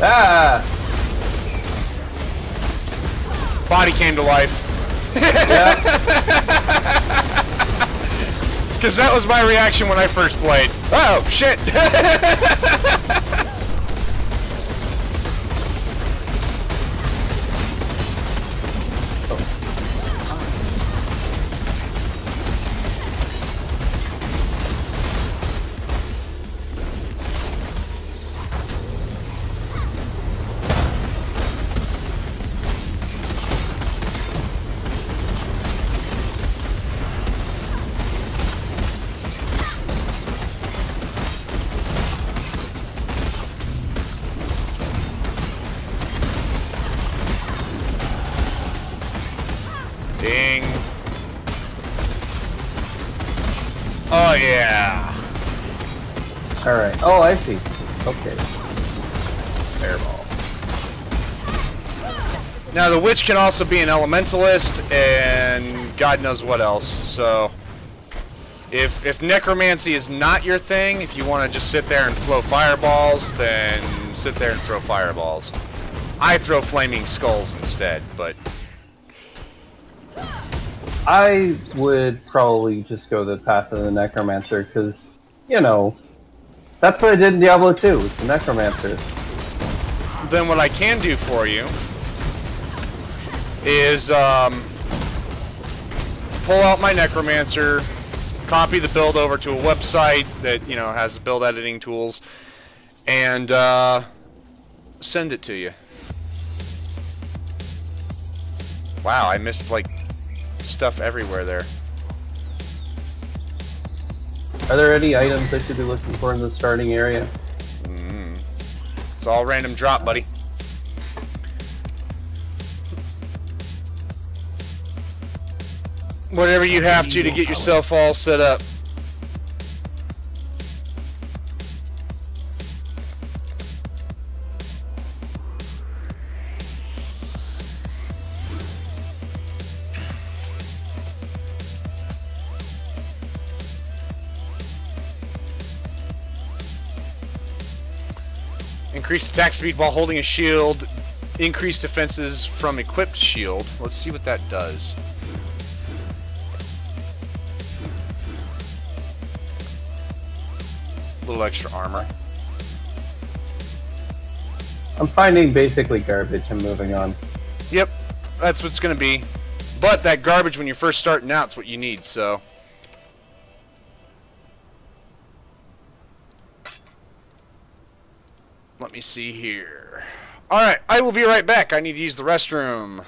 Ah! Body came to life. Yeah. Because that was my reaction when I first played. Oh, shit! Ding. Oh, yeah. Alright. Oh, I see. Okay. Fireball. Now, the witch can also be an elementalist, and God knows what else. So, if necromancy is not your thing, if you want to just sit there and throw fireballs, then sit there and throw fireballs. I throw flaming skulls instead, but... I would probably just go the path of the necromancer, because, you know, that's what I did in Diablo 2, with the necromancer. Then what I can do for you is pull out my necromancer, copy the build over to a website that, you know, has the build editing tools, and send it to you. Wow, I missed like stuff everywhere there. Are there any items I should be looking for in the starting area? It's all random drop, buddy. Whatever you have to get yourself all set up. Increased attack speed while holding a shield. Increased defenses from equipped shield. Let's see what that does. A little extra armor. I'm finding basically garbage and moving on. Yep, that's what it's going to be. But that garbage when you're first starting out is what you need, so... Let me see here. Alright, I will be right back. I need to use the restroom.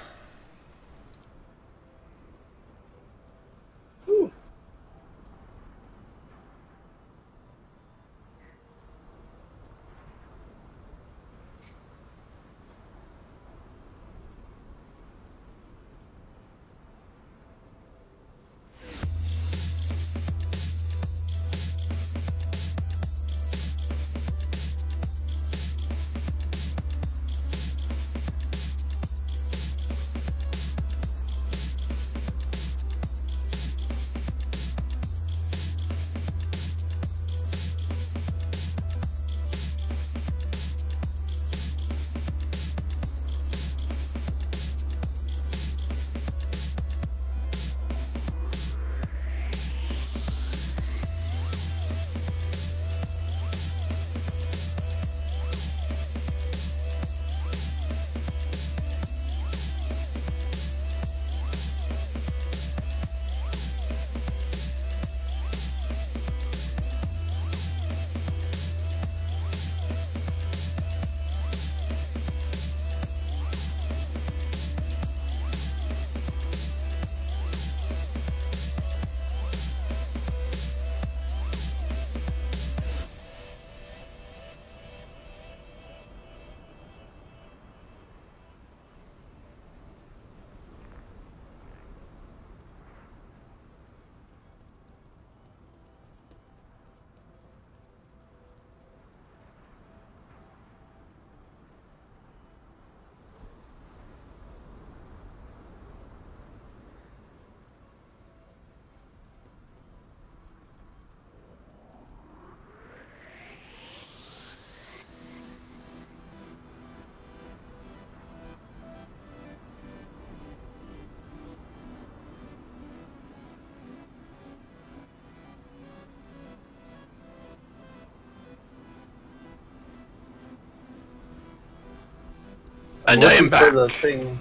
And I am back. I'm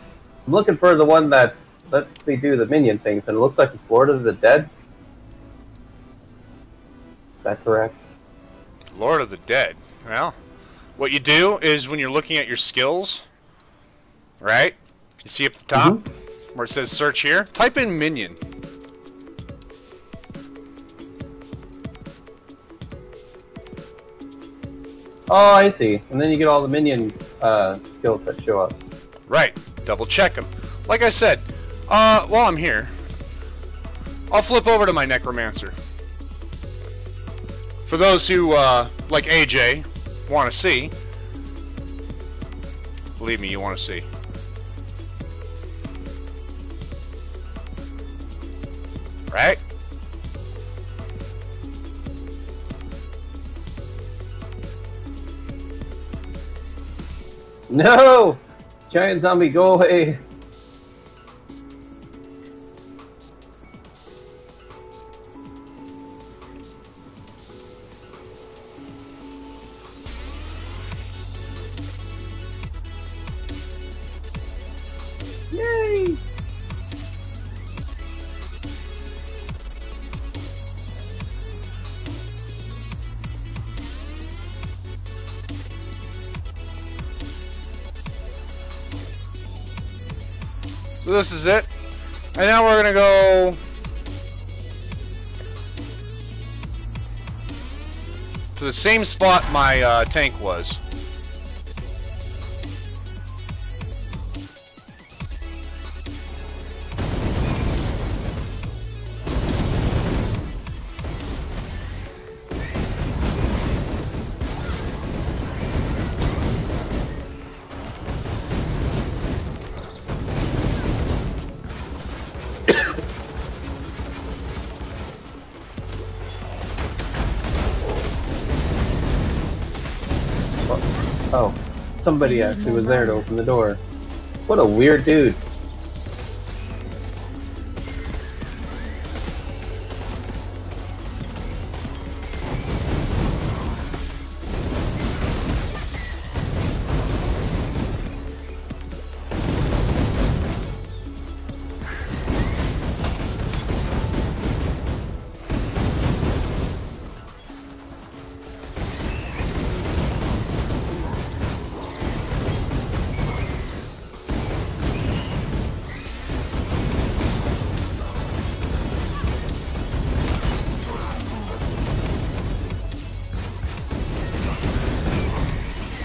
looking for the one that lets me do the minion things, and it looks like it's Lord of the Dead. Is that correct? Lord of the Dead. Well, what you do is when you're looking at your skills, right? You see up the top where it says search here? Type in minion. Oh, I see. And then you get all the minion skills that show up. Right. Double check them. Like I said, While I'm here, I'll flip over to my Necromancer. For those who, like AJ, want to see. Believe me, you want to see. Right? No! Giant zombie, go away! Yay! So this is it. And now we're gonna go to the same spot my tank was. Oh, somebody actually was there to open the door. What a weird dude.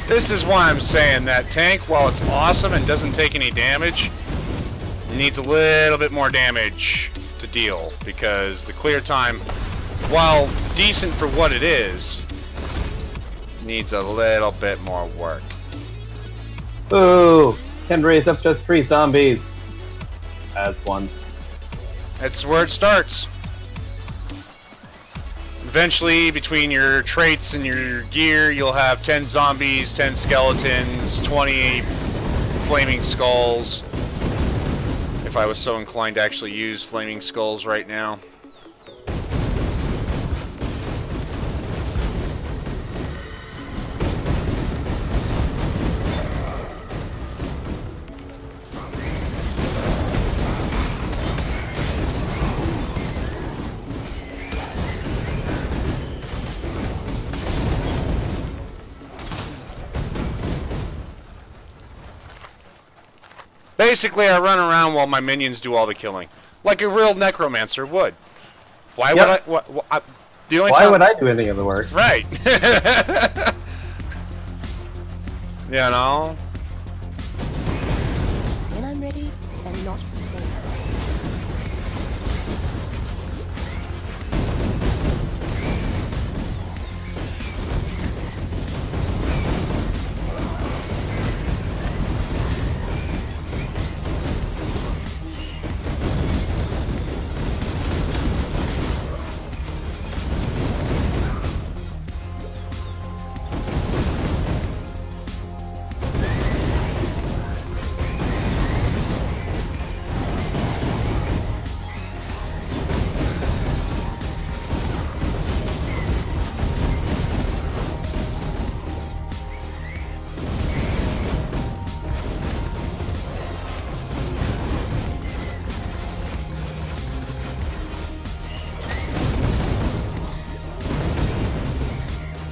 This is why I'm saying that tank, while it's awesome and doesn't take any damage, needs a little bit more damage to deal, because the clear time, while decent for what it is, needs a little bit more work. Ooh! Can raise up just 3 zombies. As one. That's where it starts. Eventually, between your traits and your gear, you'll have 10 zombies, 10 skeletons, 20 flaming skulls. If I was so inclined to actually use flaming skulls right now. Basically, I run around while my minions do all the killing, like a real necromancer would. Why would I? The only Why time, would I do any of the work? Right. You know. When I'm ready, and not before.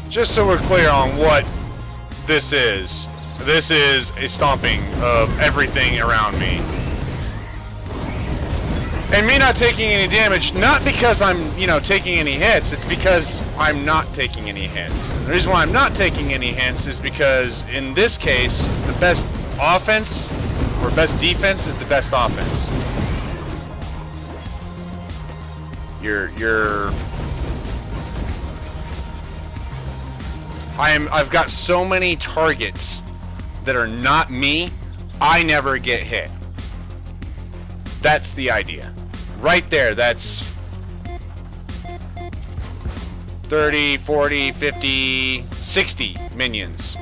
Just so we're clear on what this is a stomping of everything around me. And me not taking any damage, not because I'm, taking any hits, it's because I'm not taking any hits. The reason why I'm not taking any hits is because, in this case, the best offense, or best defense, is the best offense. I've got so many targets that are not me, I never get hit. That's the idea. Right there, that's 30, 40, 50, 60 minions.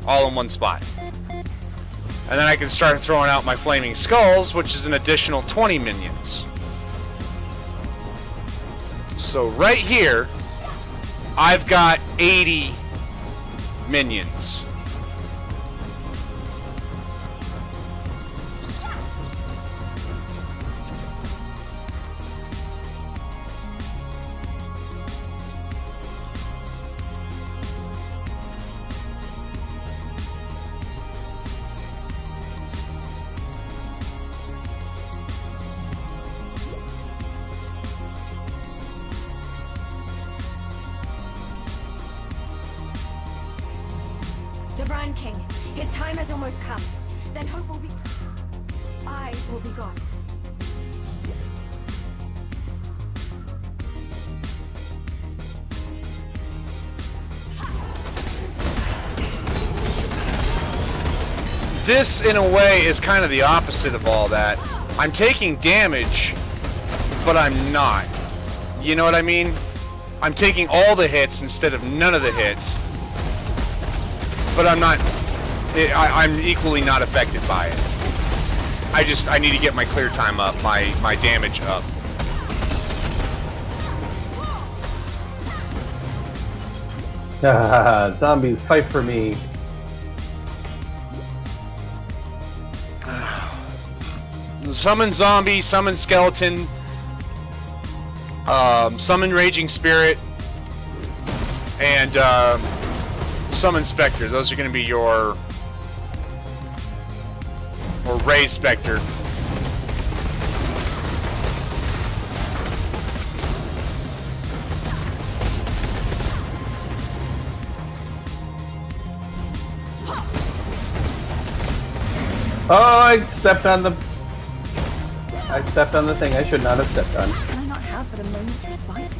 All in one spot. And then I can start throwing out my flaming skulls, which is an additional 20 minions. So right here, I've got 80 minions. The Brand King. His time has almost come. Then hope will be... I will be gone. This, in a way, is kind of the opposite of all that. I'm taking damage, but I'm not. You know what I mean? I'm taking all the hits instead of none of the hits. But I'm not, I'm equally not affected by it. I need to get my clear time up, my damage up. Zombies, fight for me. Summon zombie, summon skeleton, summon raging spirit, and summon specter. Those are going to be your, or raise specter. Oh, I stepped on the thing I should not have stepped on. Can I not have but a moment's respite?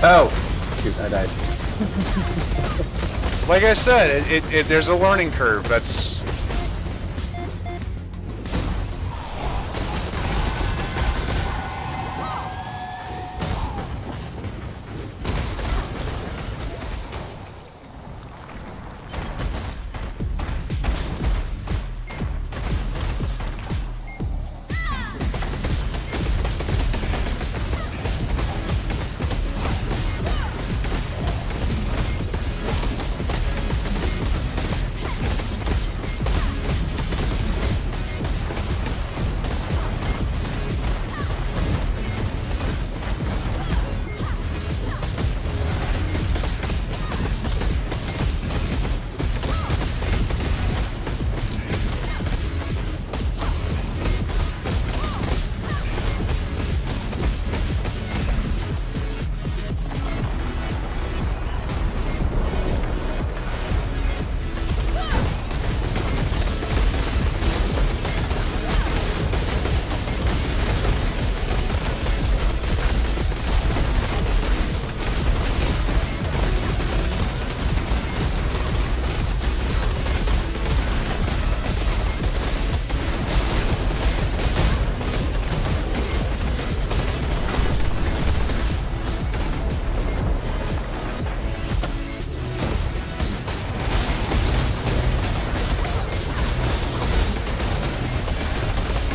Oh! Shoot, I died. Like I said, there's a learning curve. That's...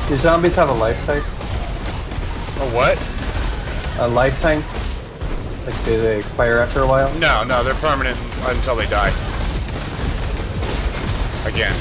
Do zombies have a lifetime? A what? A lifetime? Like, do they expire after a while? No, they're permanent until they die. Again.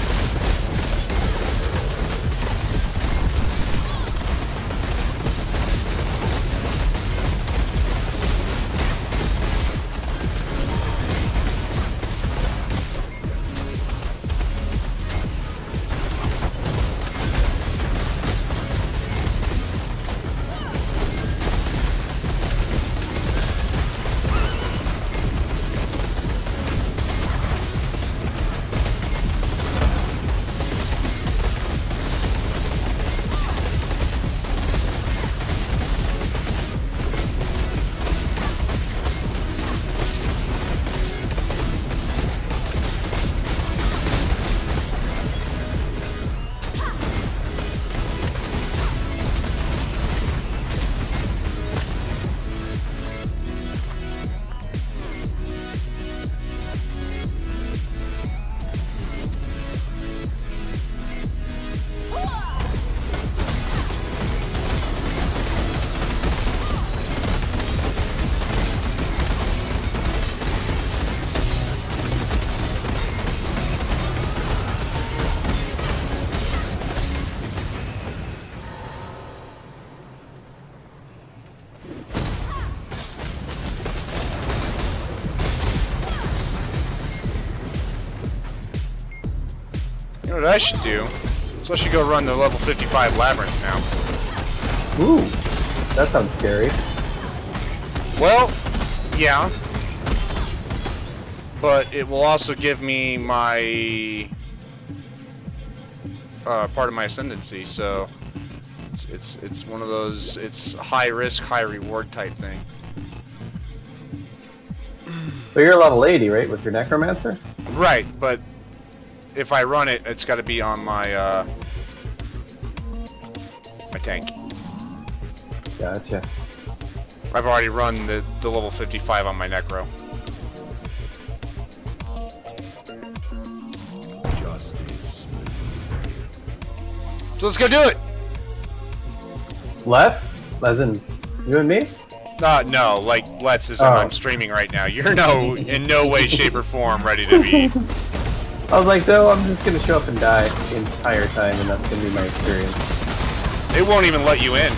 know what I should do? So I should go run the level 55 labyrinth now. Ooh, that sounds scary. Well, yeah. But it will also give me my part of my ascendancy, so it's one of those, it's high risk, high reward type thing. But you're level 80, right, with your Necromancer? Right, but if I run it, it's got to be on my my tank. Gotcha. I've already run the level 55 on my Necro. Justice. So let's go do it! Left? As in, you and me? No, like Let's is I'm streaming right now. You're in no way, shape, or form ready to be. I was like, no, I'm just gonna show up and die the entire time, and that's gonna be my experience. It won't even let you in.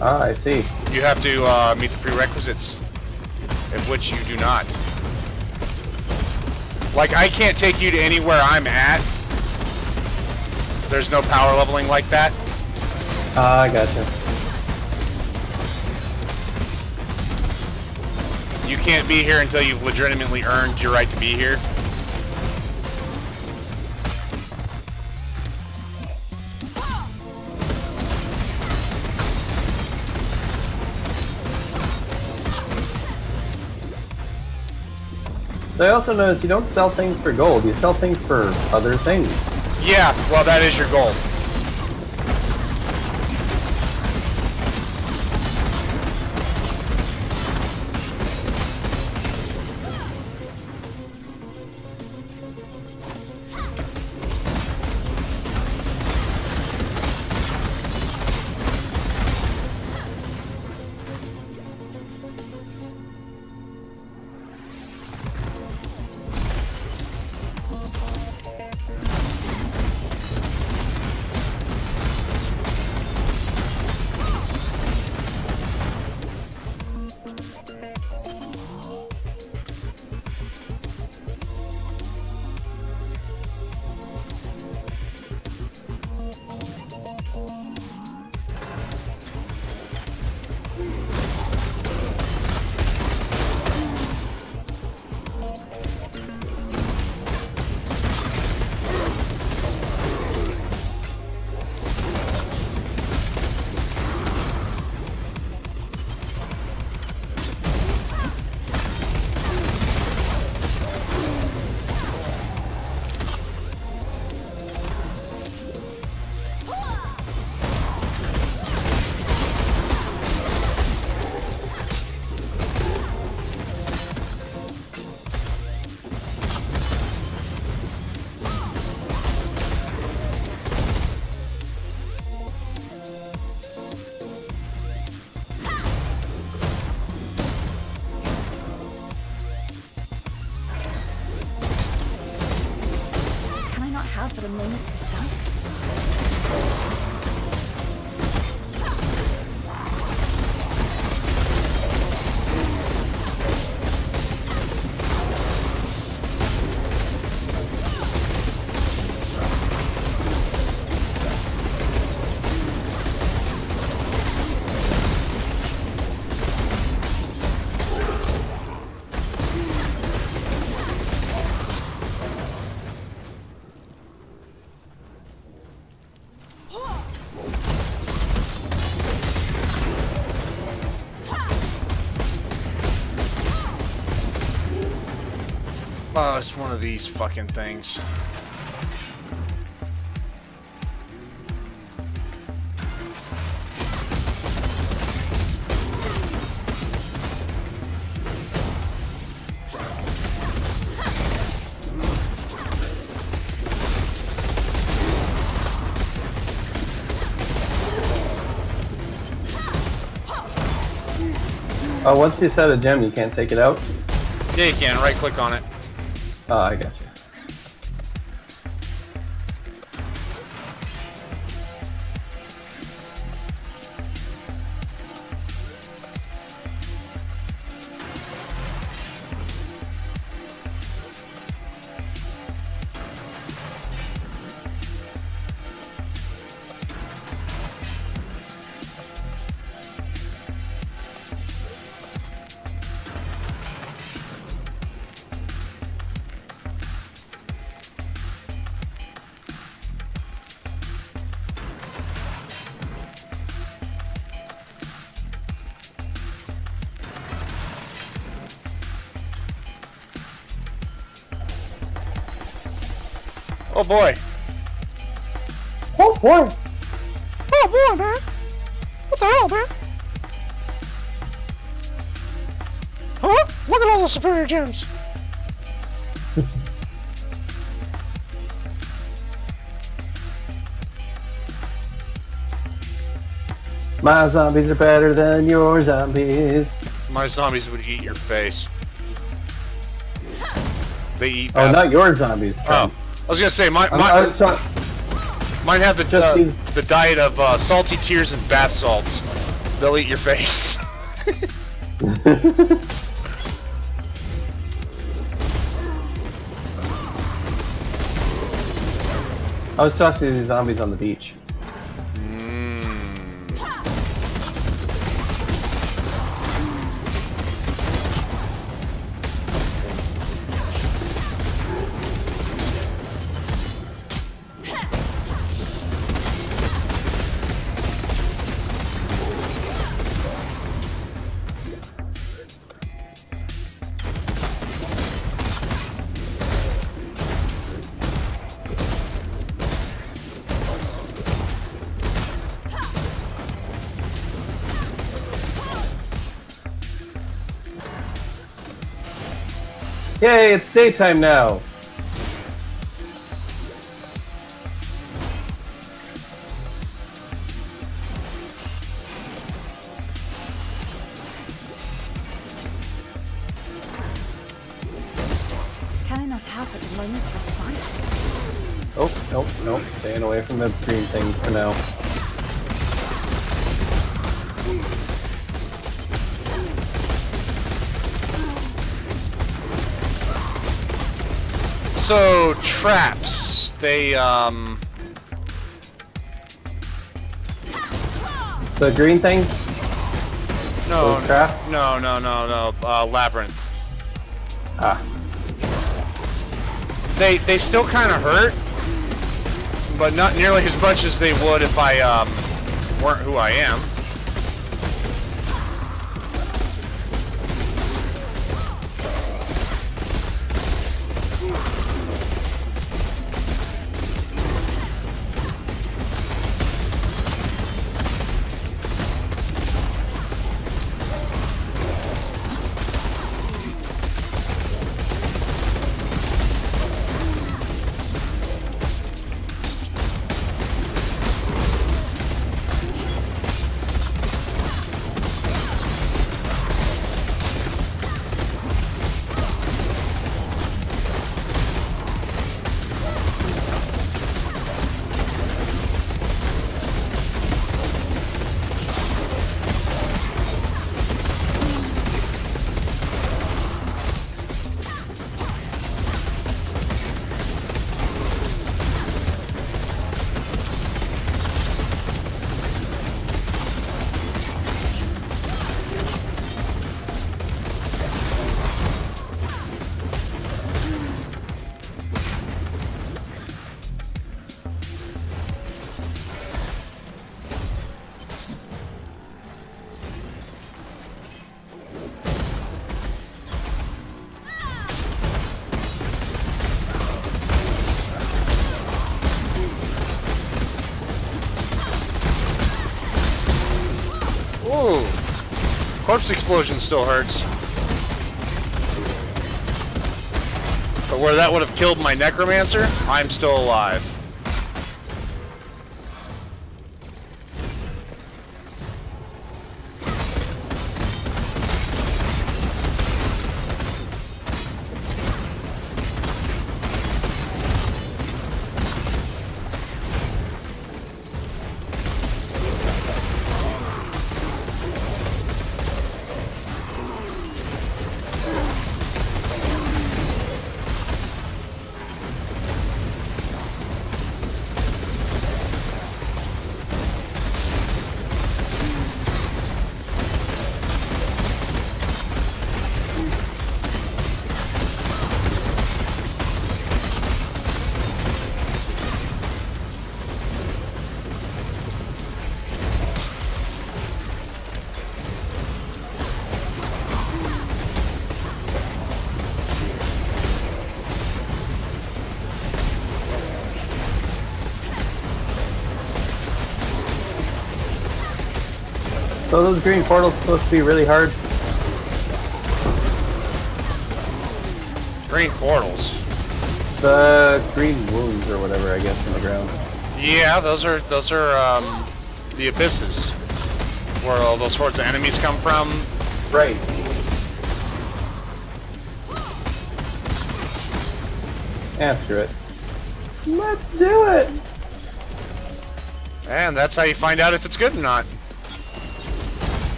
Ah, I see. You have to meet the prerequisites, of which you do not. Like, I can't take you to anywhere I'm at. There's no power leveling like that. Ah, I gotcha. You can't be here until you've legitimately earned your right to be here. So I also noticed you don't sell things for gold, you sell things for other things. Yeah, well, that is your goal. have but a moment's respite. Oh, it's one of these fucking things. Oh, once you set a gem, you can't take it out? Yeah, you can. Right click on it. Oh, I got you. Oh boy. Oh boy! Oh boy, man. What the hell, man? Huh? Look at all the superior gems. My zombies are better than your zombies. My zombies would eat your face. They eat Oh, bath. not your zombies. Oh, I was gonna say mine have the diet of salty tears and bath salts. They'll eat your face. I was talking to these zombies on the beach. Yay, it's daytime now! Can I not have but a moment's respite? Oh, nope. Staying away from the green things for now. So traps, they The green thing? no, Those traps? no, labyrinth. Ah. They still kind of hurt, but not nearly as much as they would if I weren't who I am. Ooh, corpse explosion still hurts. But where that would have killed my necromancer, I'm still alive. So those green portals supposed to be really hard? Green portals. The green wounds or whatever, I guess, in the ground. Yeah, those are the abysses, where all those hordes of enemies come from. Right. After it. Let's do it! And that's how you find out if it's good or not.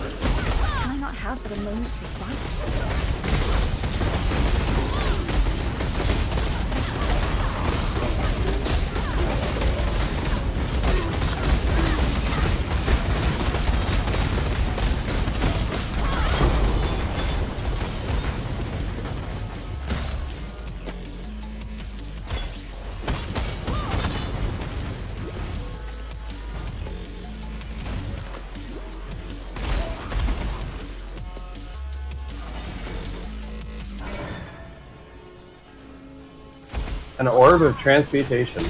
Can I not have but a moment's respite? An orb of transmutation.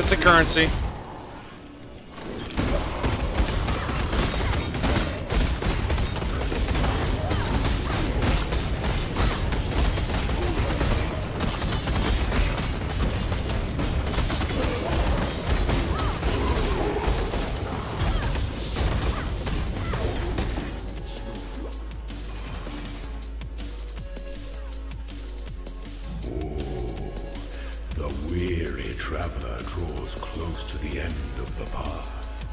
It's a currency. The weary traveler draws close to the end of the path.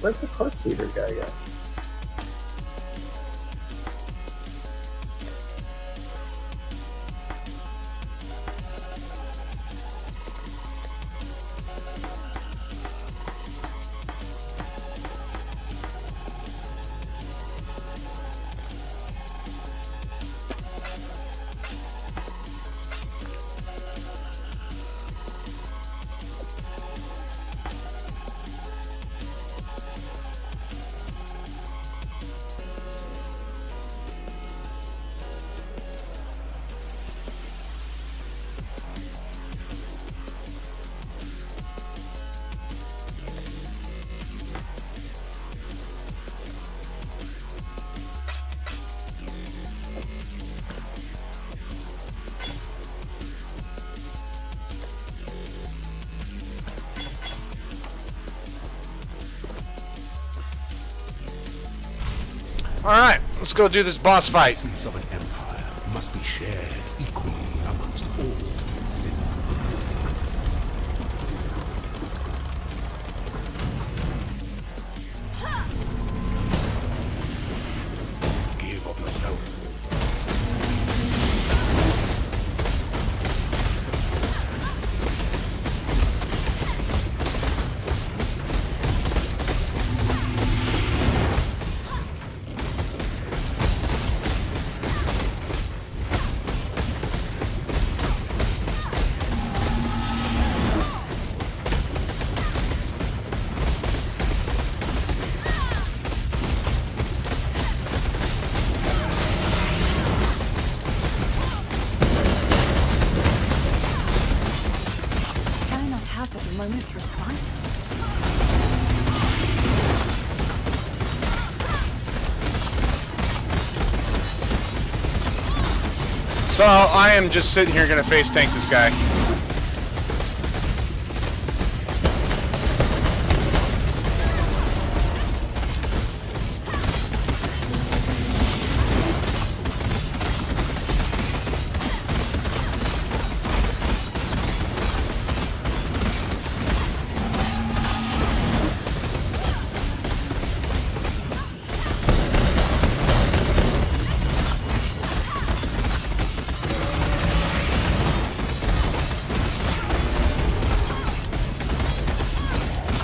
Where's the corpse eater guy go? Alright, let's go do this boss The fight. essence of an empire must be shared equally amongst all its citizens. Give of yourself. Can I not have but a moment's respite? So I am just sitting here gonna face tank this guy.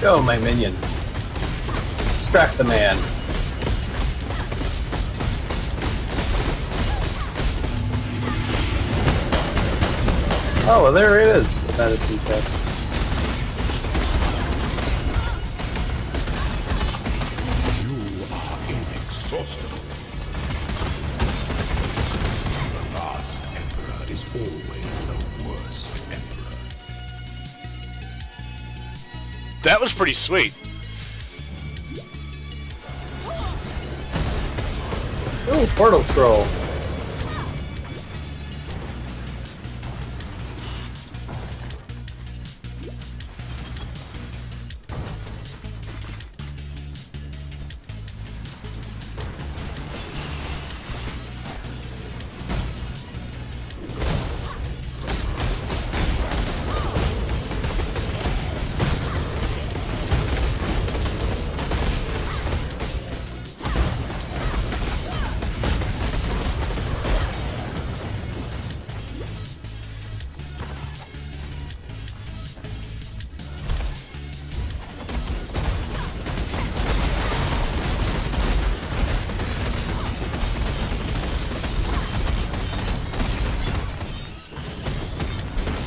Go, my minion. Distract the man. Oh, well, there it is. The medicine chest. You are inexhaustible. The last emperor is always the worst emperor. That was pretty sweet. Oh, portal scroll.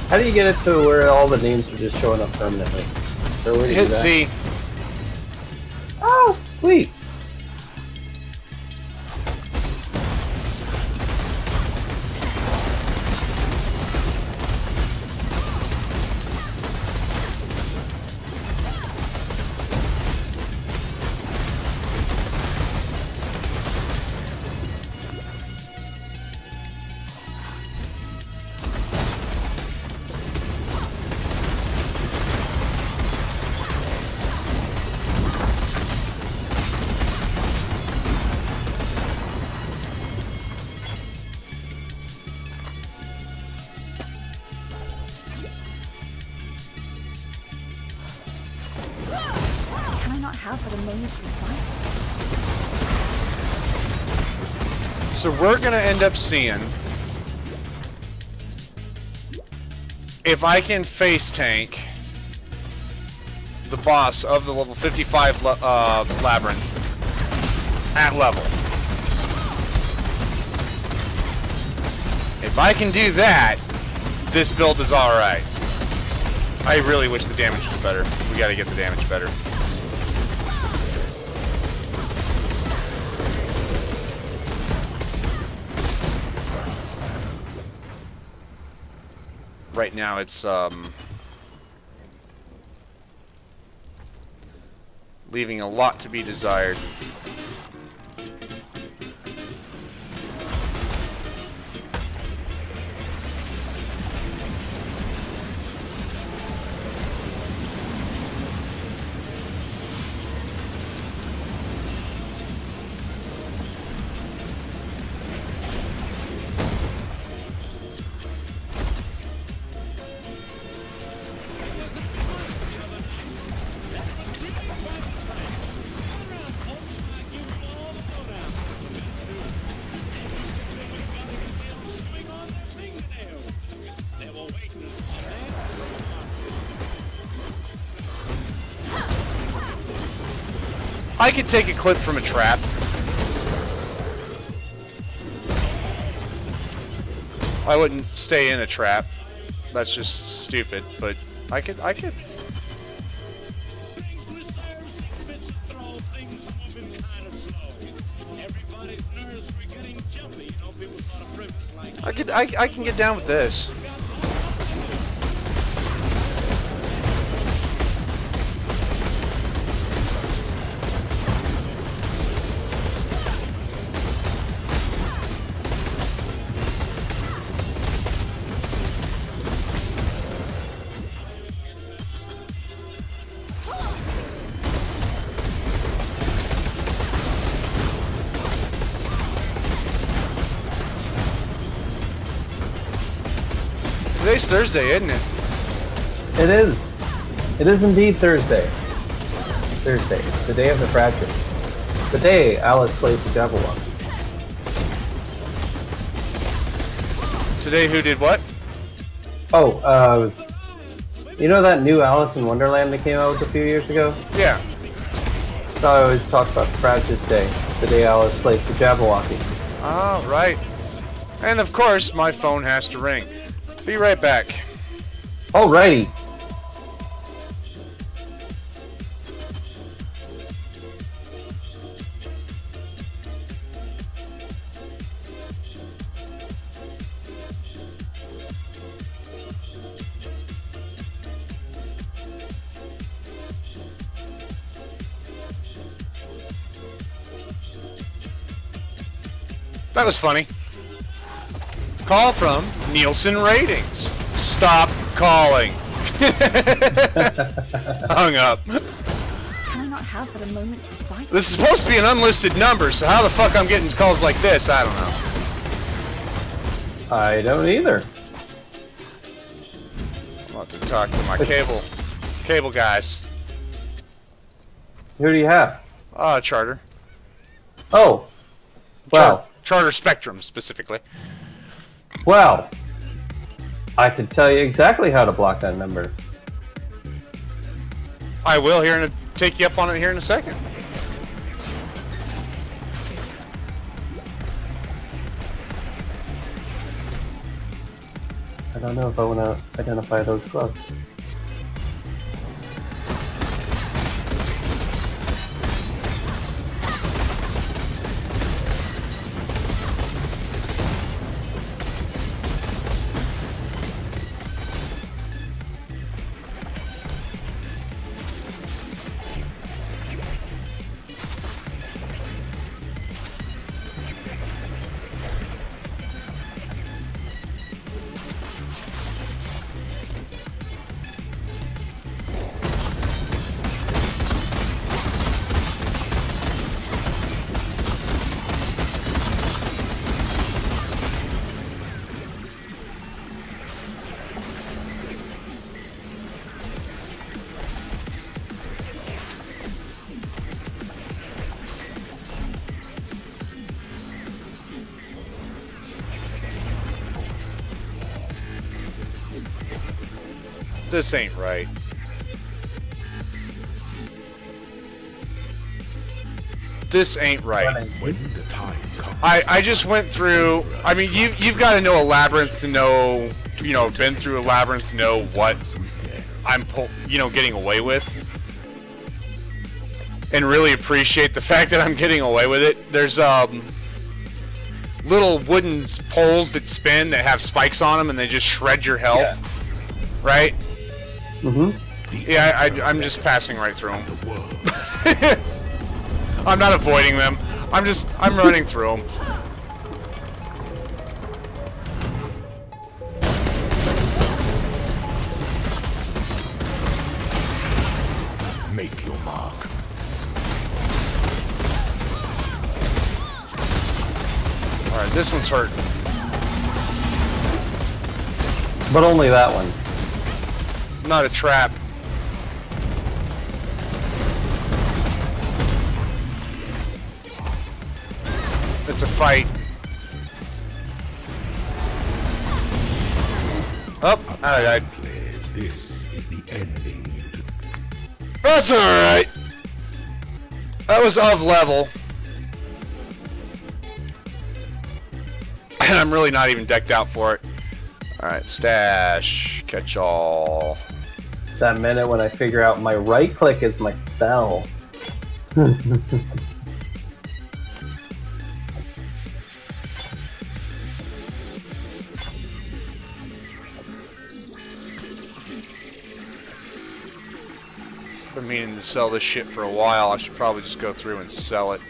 How do you get it to where all the names are just showing up permanently? Or where do you Hit do that? Z. Oh, sweet. Can I not have but a moment's respite? So we're gonna end up seeing if I can face tank the boss of the level 55 labyrinth at level. If I can do that, this build is alright. I really wish the damage was better. We gotta get the damage better. Right now it's leaving a lot to be desired. I could take a clip from a trap. I wouldn't stay in a trap. That's just stupid, but I could. I can get down with this. Today's Thursday, isn't it? It is. It is indeed Thursday. Thursday, the day of the fractures. The day Alice slays the Jabberwock. Today who did what? Oh, you know that new Alice in Wonderland that came out a few years ago? Yeah. So I always talk about Fractures Day, the day Alice slays the Jabberwocky. Ah, right. And of course, my phone has to ring. Be right back. Alrighty. That was funny. Call from Nielsen Ratings. Stop calling. Hung up. Can I not have but a moment's respite? This is supposed to be an unlisted number, so how the fuck I'm getting calls like this, I don't know. I don't either. I'm about to talk to my cable guys. Who do you have? Charter. Oh. Well. Charter Spectrum, specifically. Well. I can tell you exactly how to block that number. I will take you up on it here in a second. I don't know if I want to identify those gloves. This ain't right. This ain't right. When the time comes, I just went through. I mean, you've got to know a labyrinth to know, been through a labyrinth to know what I'm getting away with, and really appreciate the fact that I'm getting away with it. There's little wooden poles that spin that have spikes on them, and they just shred your health, right? Mm-hmm. Yeah, I'm just passing right through them. I'm not avoiding them. I'm running through them. make your mark. Alright, this one's hurting. But only that one. Not a trap. It's a fight. Oh, I died. This is the ending you do. That's alright. That was of level. And I'm really not even decked out for it. Alright, stash. Catch all. That minute when I figure out my right click is my spell. Been meaning to sell this shit for a while. I should probably just go through and sell it.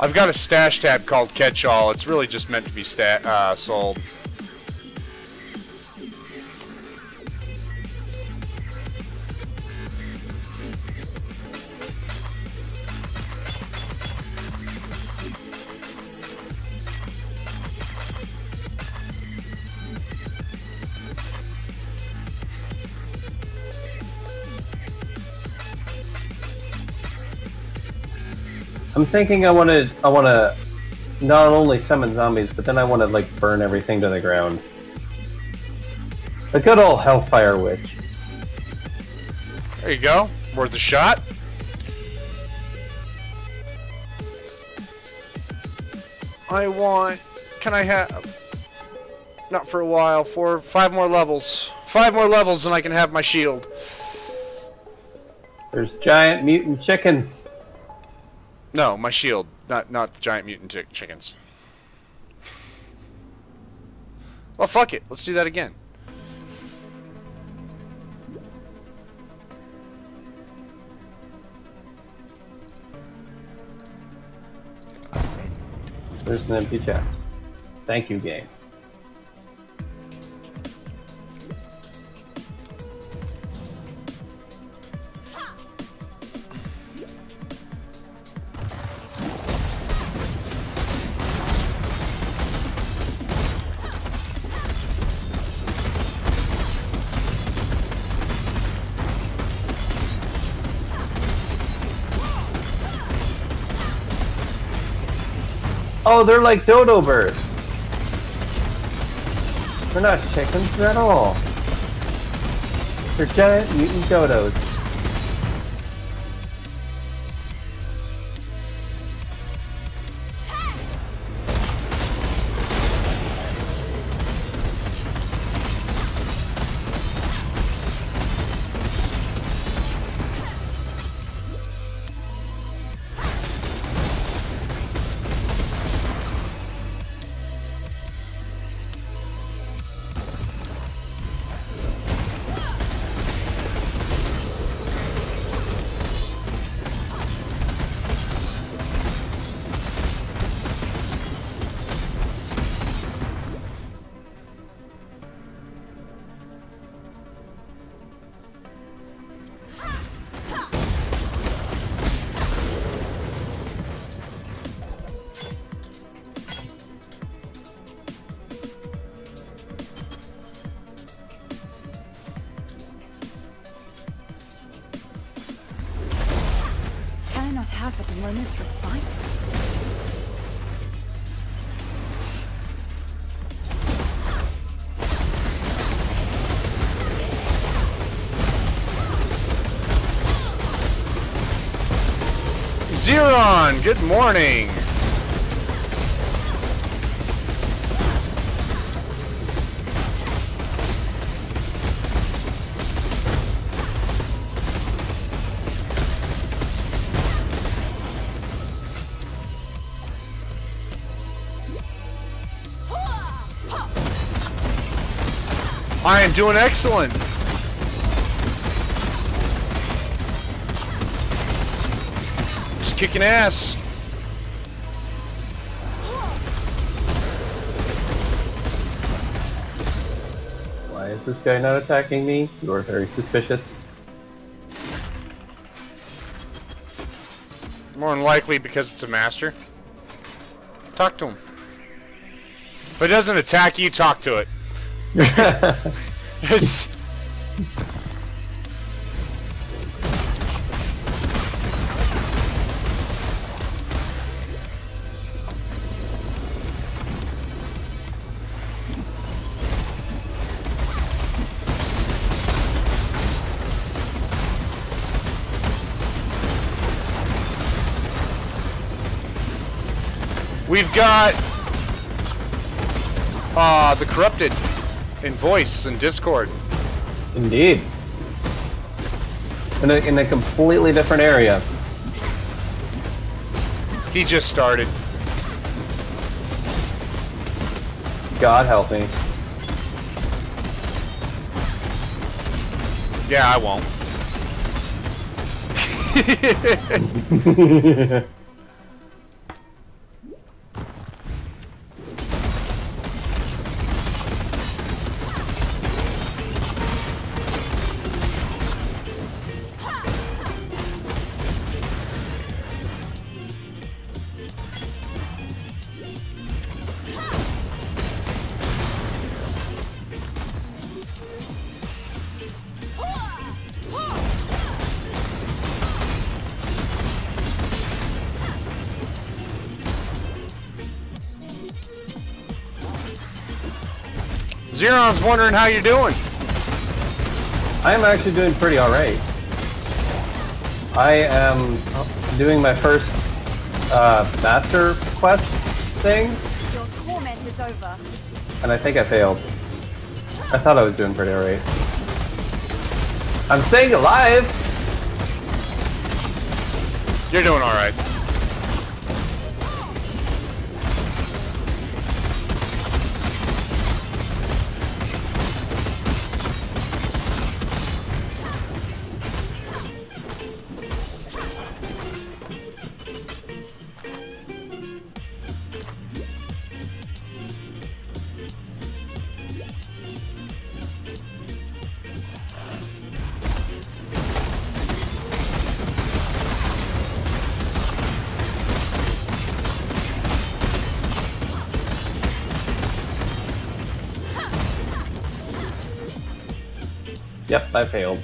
I've got a stash tab called Catch All. It's really just meant to be sold. I'm thinking I want to not only summon zombies, but then I want to like burn everything to the ground. A good old Hellfire Witch. There you go. Worth a shot. Can I have... Not for a while. 5 more levels. 5 more levels and I can have my shield. There's giant mutant chickens. No, my shield. Not the giant mutant chickens. Well, fuck it. Let's do that again. There's an empty chest. Thank you, game. Oh, they're like dodo birds. They're not chickens at all. They're giant mutant dodos. Can I not have but a moment's respite? Xeron, good morning. I am doing excellent. Just kicking ass. Why is this guy not attacking me? You are very suspicious. More than likely because it's a master. Talk to him. If it doesn't attack you, talk to it. It's... We've got the corrupted in voice and Discord. Indeed. In a completely different area. He just started. God help me. Yeah, I won't. Xeron's wondering how you're doing. I am actually doing pretty alright. I am doing my first master quest thing, Your torment is over. and I think I failed. I thought I was doing pretty alright. I'm staying alive! You're doing alright. Yep, I failed.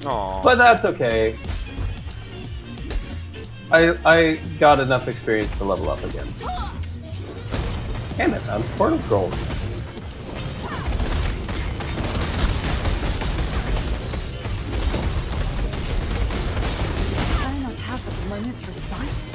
Aw. But that's okay. I got enough experience to level up again. And I found portal scrolls. Can I not have but a moment's respite?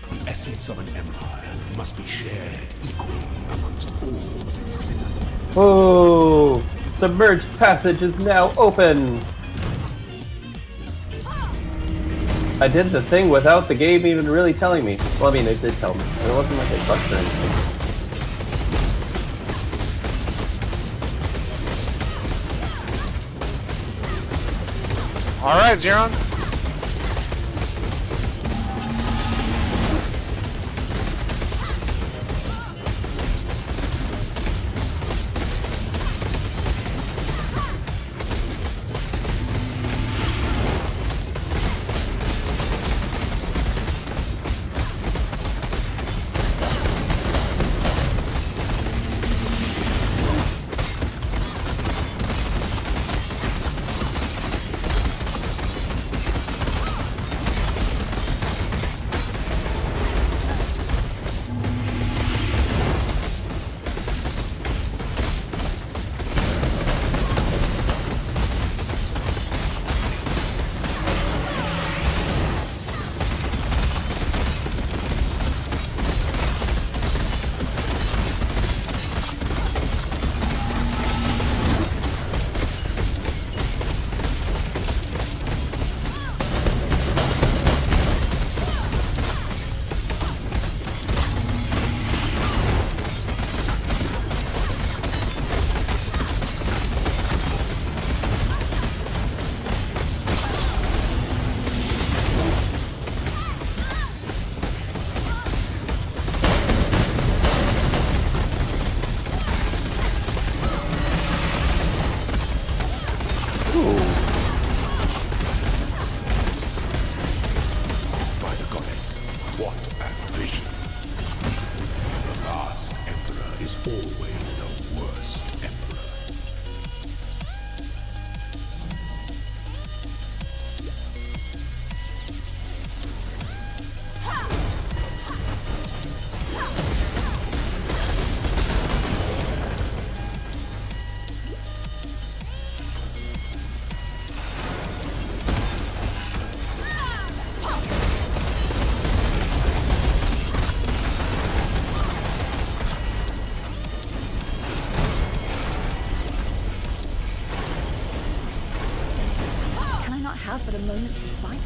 The essence of an empire must be shared equally amongst all its citizens. Oh, submerged passage is now open. I did the thing without the game even really telling me. Well, I mean, it did tell me. It wasn't like a clutch or anything. All right, Zeron. By the goddess, what a vision! The last emperor is always the worst emperor. Can I not have but a moment's respite?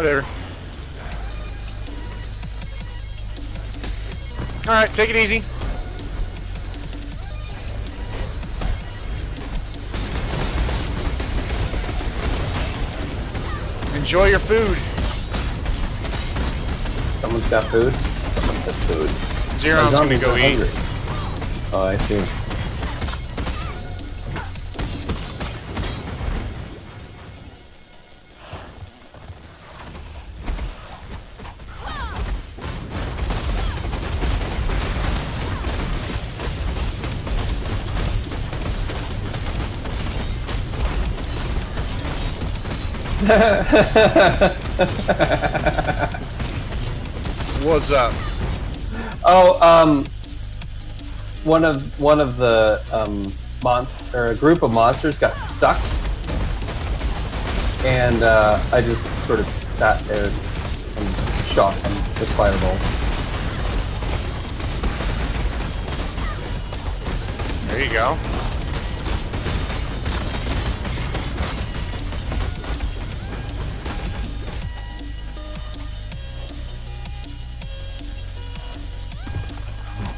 Whatever. Alright, take it easy. Enjoy your food. Someone's got food. Someone's got food. Zeron's gonna go eat. Hungry. Oh, I see. What's up? Oh, one of the a group of monsters got stuck, and I just sort of sat there and shot them with fireball. There you go.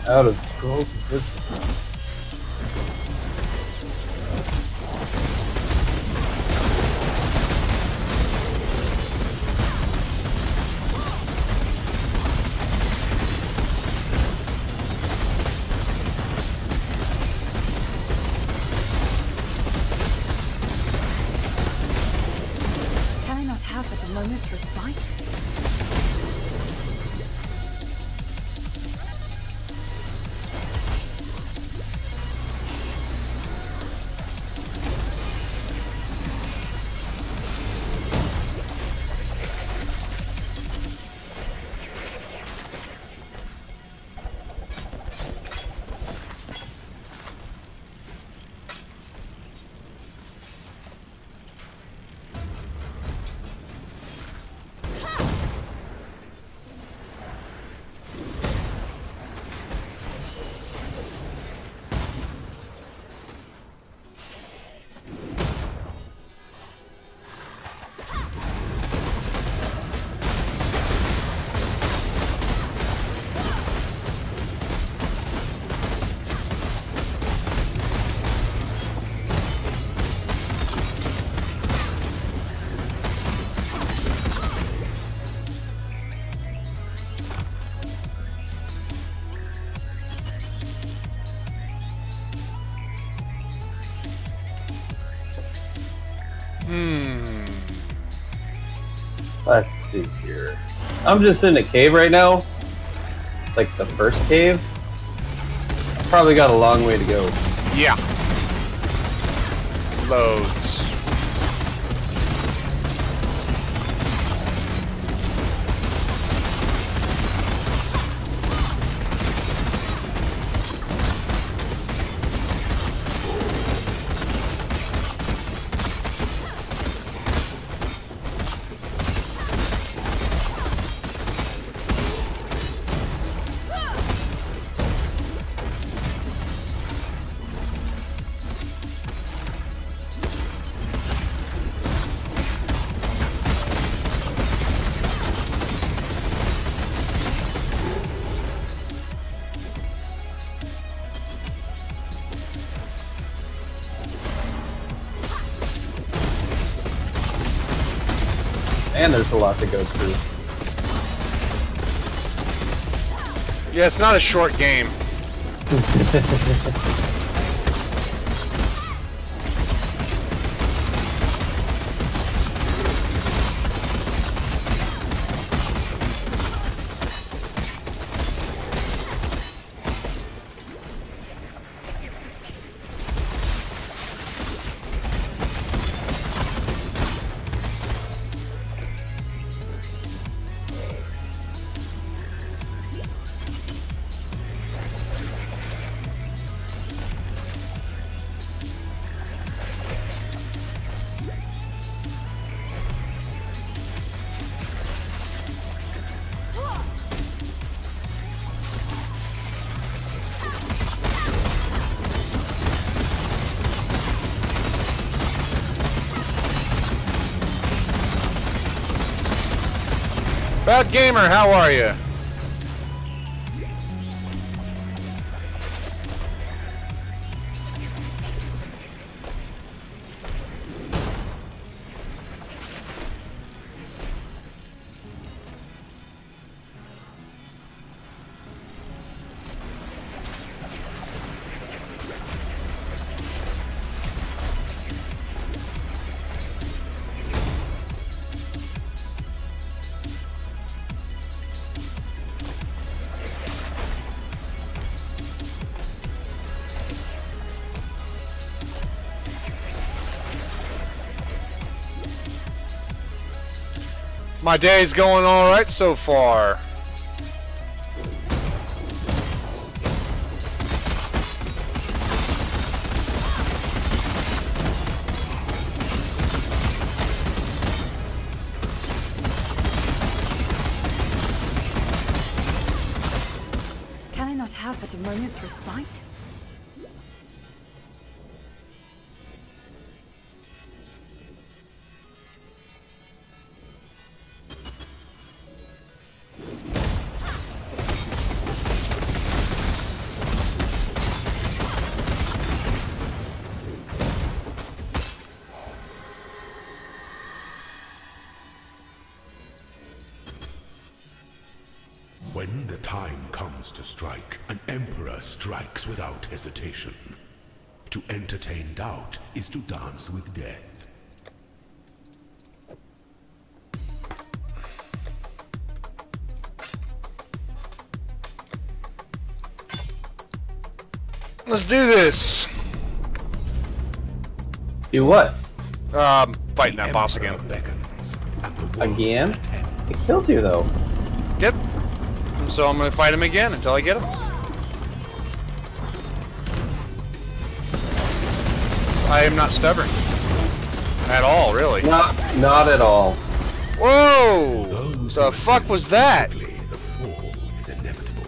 Out of scrolls of wisdom. Can I not have but a moment's respite? Let's see here. I'm just in a cave right now. Like the first cave. Probably got a long way to go. Yeah. Loads. And there's a lot to go through. Yeah, it's not a short game. Bad Gamer, how are you? My day's going alright so far. Can I not have but a moment's respite? When the time comes to strike, an emperor strikes without hesitation. To entertain doubt is to dance with death. Let's do this. Do what? Fighting that boss again. Beckons, and the world Again? attends. He killed you though. Yep. So I'm gonna fight him again until I get him. I am not stubborn. At all, really. Not at all. Whoa! Those The who fuck was that? quickly, the fall is inevitable.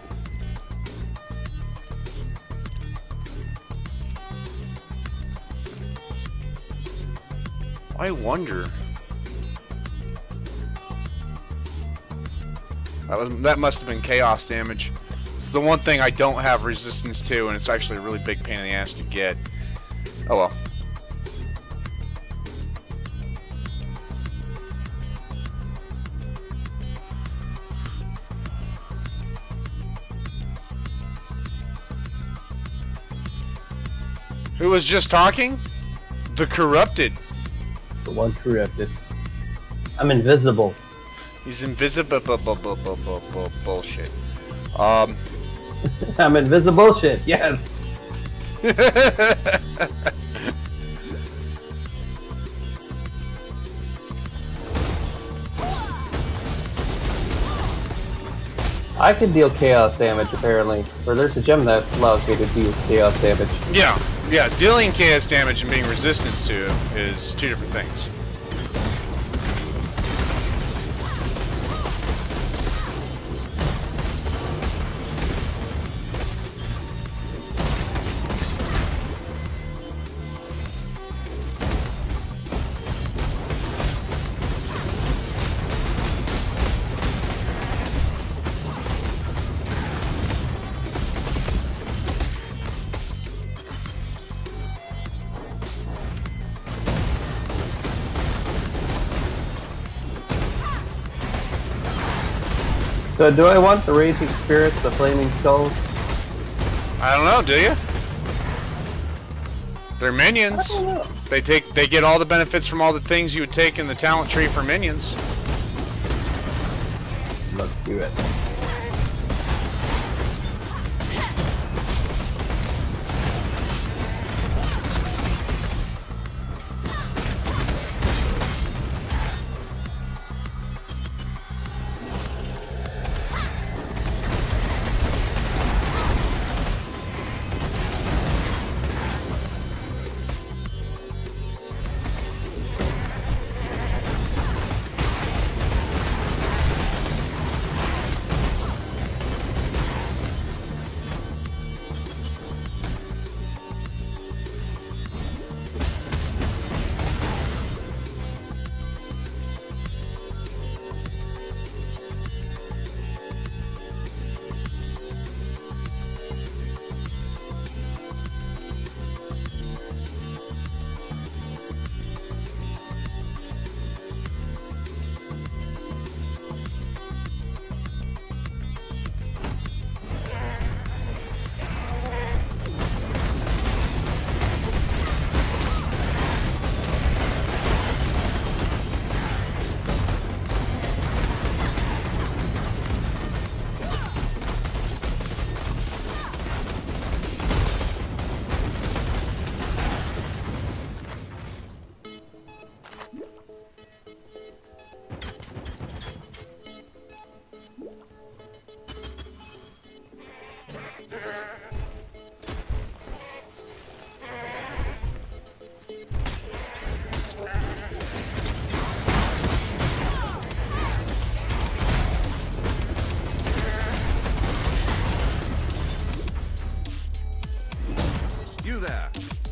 I wonder. That must have been chaos damage. It's the one thing I don't have resistance to, and it's actually a really big pain in the ass to get. Oh well. Who was just talking? The Corrupted. The one corrupted. I'm invisible. He's invisible. Bullshit. I'm invisible shit, yes. I can deal chaos damage apparently. Or there's a gem that allows me to deal chaos damage. Yeah, yeah. Dealing chaos damage and being resistant to it is two different things. So do I want the Raging Spirits, the Flaming Skulls? I don't know. Do you? They're minions. I don't know. They get all the benefits from all the things you would take in the talent tree for minions. Let's do it.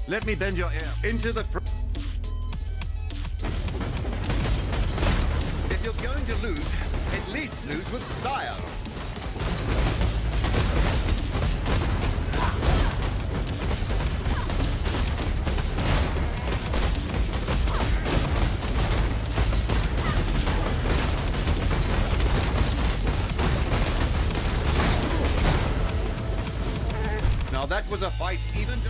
Let me bend your ear. Into the front. If you're going to lose, at least lose with style. Now that was a fight even to...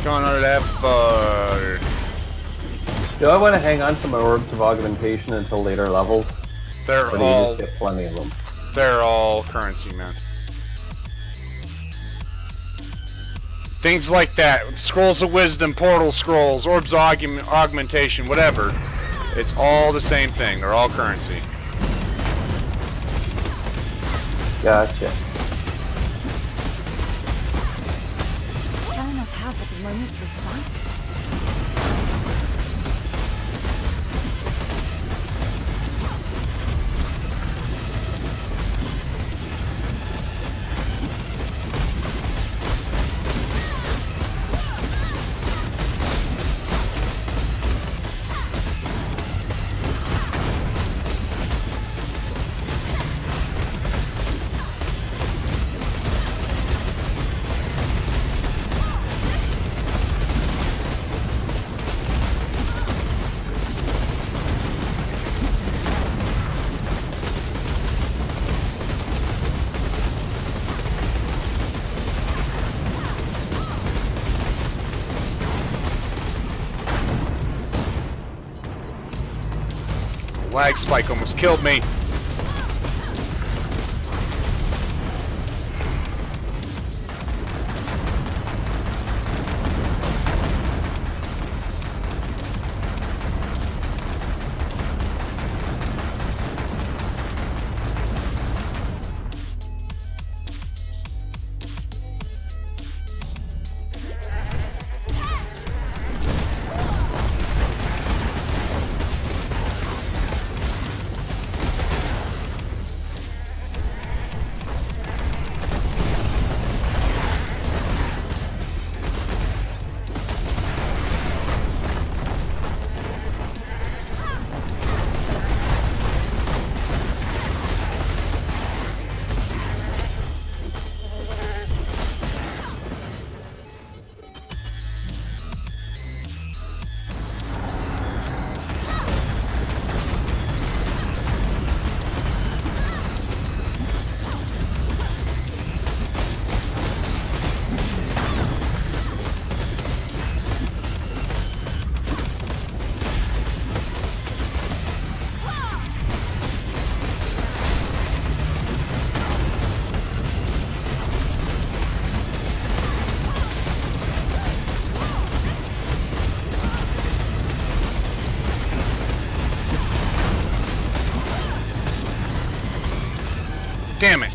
Gonna have fun. Do I want to hang on to my orbs of augmentation until later levels? They're Or do you all just get plenty of them? they're all currency, man. Things like that, scrolls of wisdom, portal scrolls, orbs of augmentation, whatever. It's all the same thing. They're all currency. Gotcha. Can I not have but a moment's respite? Lag spike almost killed me. Damn it.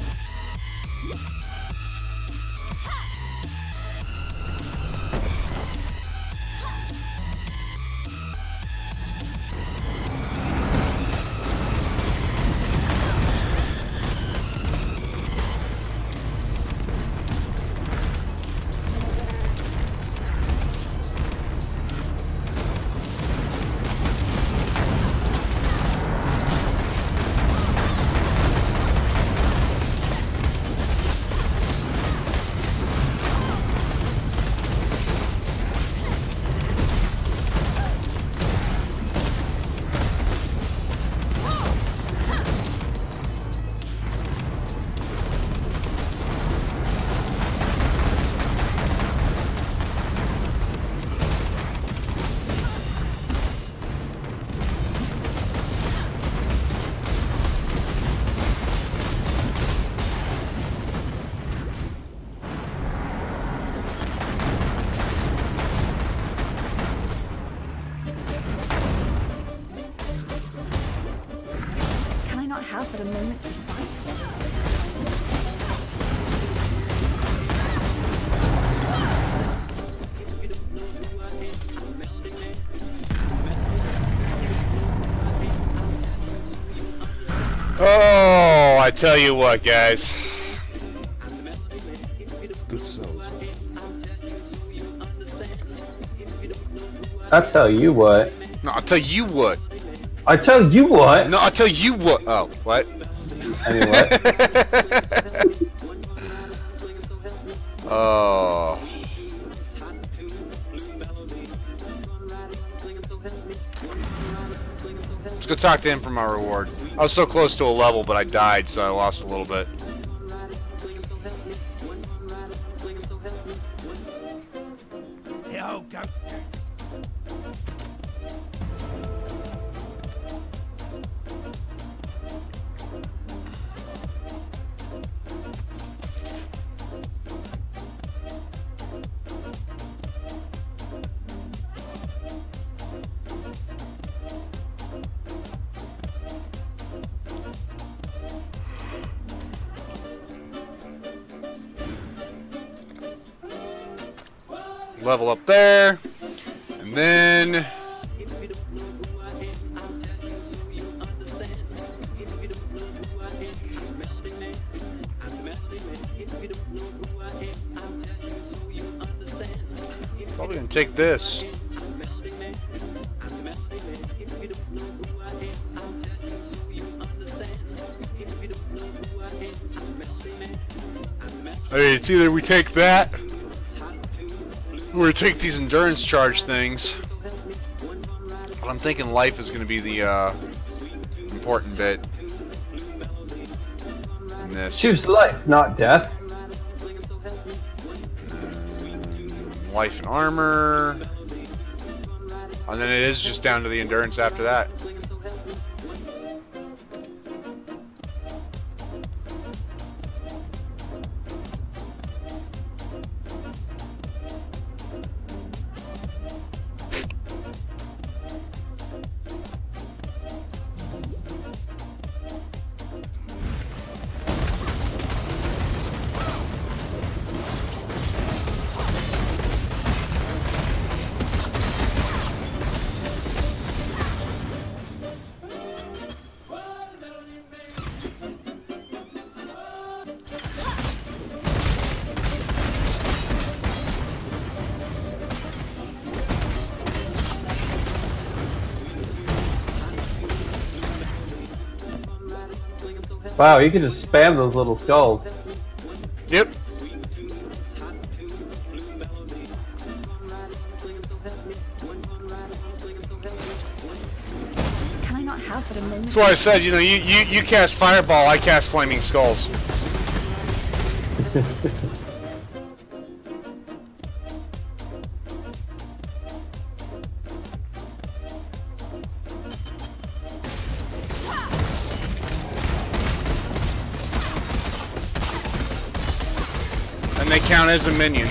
Have but a moment's respite. Oh, I tell you what, guys. Good souls. I tell you what. No, I'll tell you what. I tell you what. No, I'll tell you what. Oh, what? I mean, what? Oh. Let's go talk to him for my reward. I was so close to a level, but I died, so I lost a little bit. Level up there, and then probably gonna take this. Hey, it's either we take that, we're gonna take these endurance charge things, but I'm thinking life is gonna be the important bit in this. Choose life, not death. Life and armor, and then it is just down to the endurance after that. Wow, you can just spam those little skulls. Yep. Can I not have but a moment? That's why I said, you know, you cast fireball, I cast flaming skulls. And they count as a minion.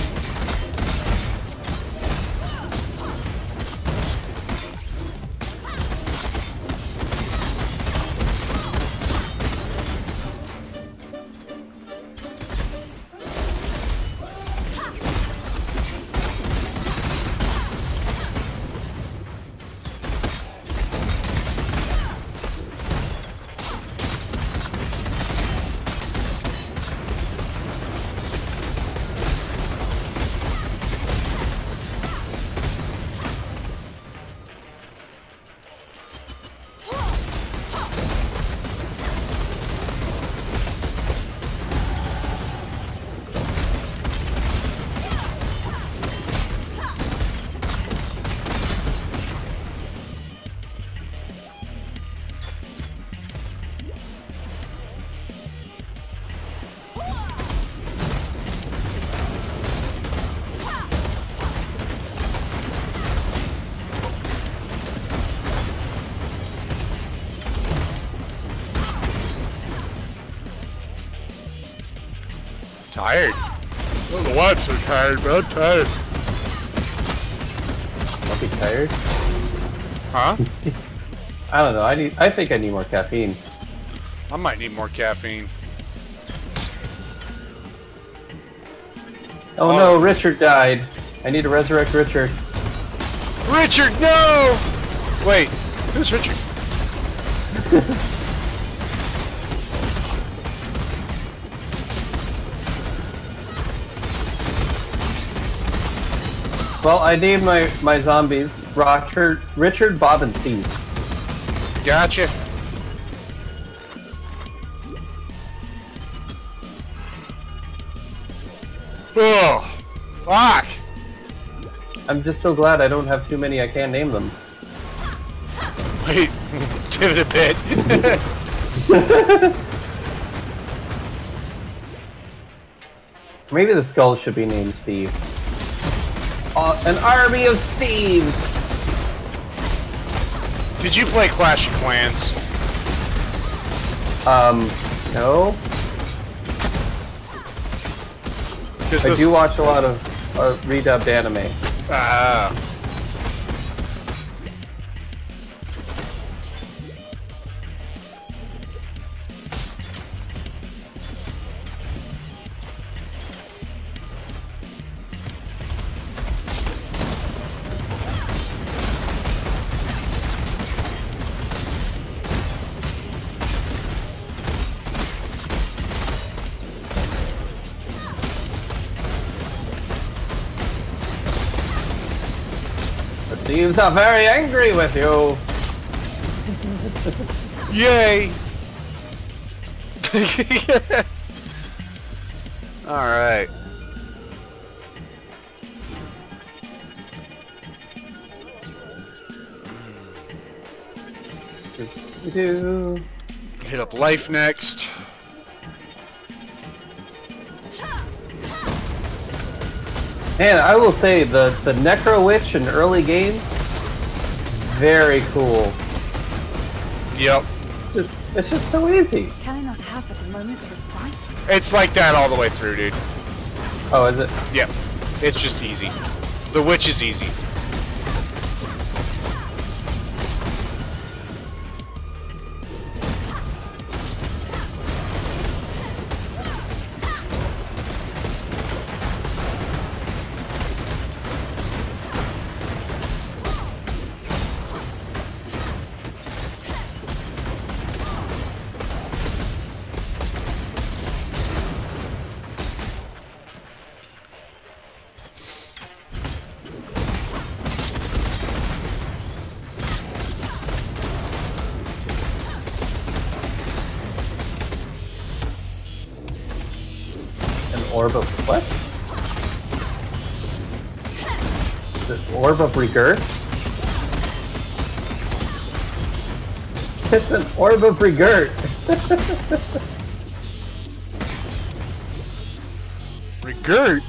Tired. I don't know why I'm so tired, but I'm tired. I'll be tired. Huh? I don't know. I think I need more caffeine. I might need more caffeine. Oh no, Richard died. I need to resurrect Richard. Richard, no! Wait, who's Richard? Well, I named my zombies Richard, Bob, and Steve. Gotcha. Oh, fuck. I'm just so glad I don't have too many I can't name them. Wait, give it a bit. Maybe the skulls should be named Steve. An army of Steves! Did you play Clash of Clans? No. I do watch a lot of redubbed anime. Steve's are very angry with you. Yay! Alright. Hit up life next. And I will say the Necro Witch in early game, very cool. Yep. It's just so easy. Can I not have but a moment's respite? It's like that all the way through, dude. Oh, is it? Yep. It's just easy. The witch is easy. Orb of what? The Orb of Regurth? It's an Orb of Regurth! Regurth?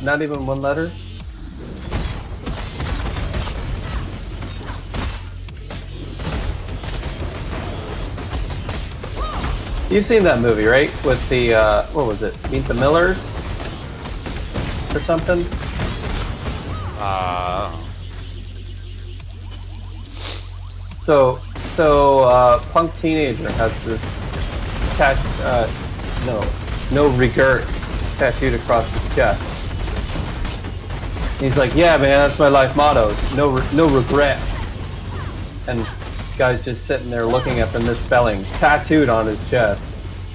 Not even one letter? You've seen that movie, right? With the, what was it? Meet the Millers? Or something? So, punk teenager has this no regrets tattooed across his chest. He's like, yeah, man, that's my life motto. No regret. And guy's just sitting there looking at the misspelling tattooed on his chest.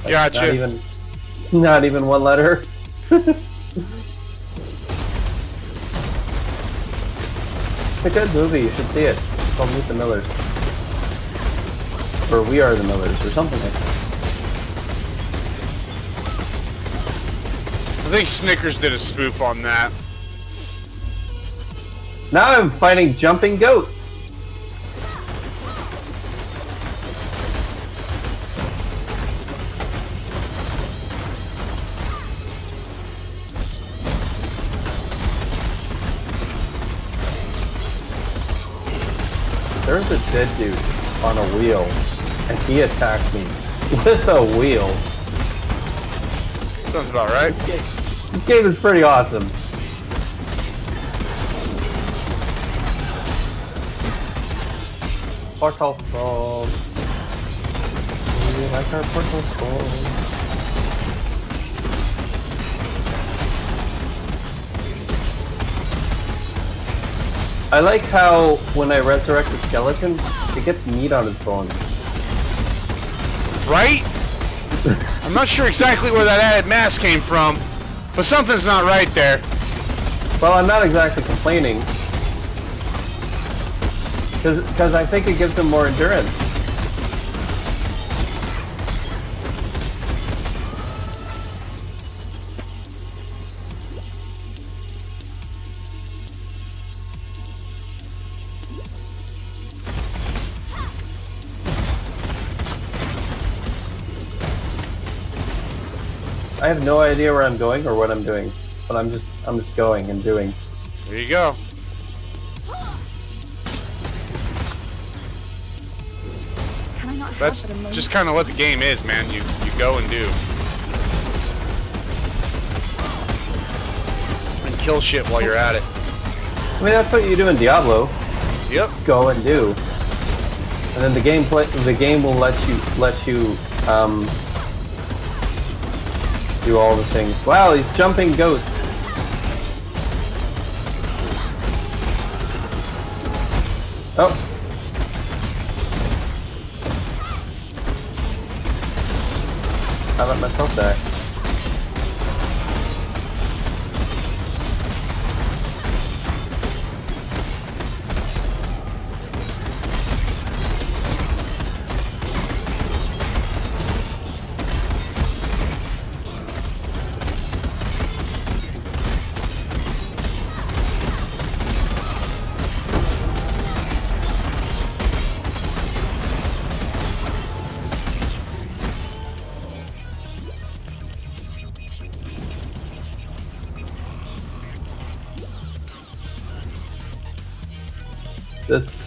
Like, gotcha. Not even one letter. It's a good movie. You should see it. It's called Meet the Millers, or We Are the Millers, or something like that. I think Snickers did a spoof on that. Now I'm fighting jumping goats. There's a dead dude on a wheel, and he attacked me with a wheel. Sounds about right. This game is pretty awesome. Portal Skull. We like our Portal Skull. I like how when I resurrect the skeleton, it gets meat on his bones. Right? I'm not sure exactly where that added mass came from, but something's not right there. Well, I'm not exactly complaining. Because I think it gives them more endurance. I have no idea where I'm going or what I'm doing, but I'm just going and doing. There you go. Can I not have That's but a moment? just kind of what the game is, man. You go and do. And kill shit while you're at it. I mean, that's what you do in Diablo. Yep. Go and do. And then the game will let you do all the things. Wow, he's jumping goats. Oh. I let myself die.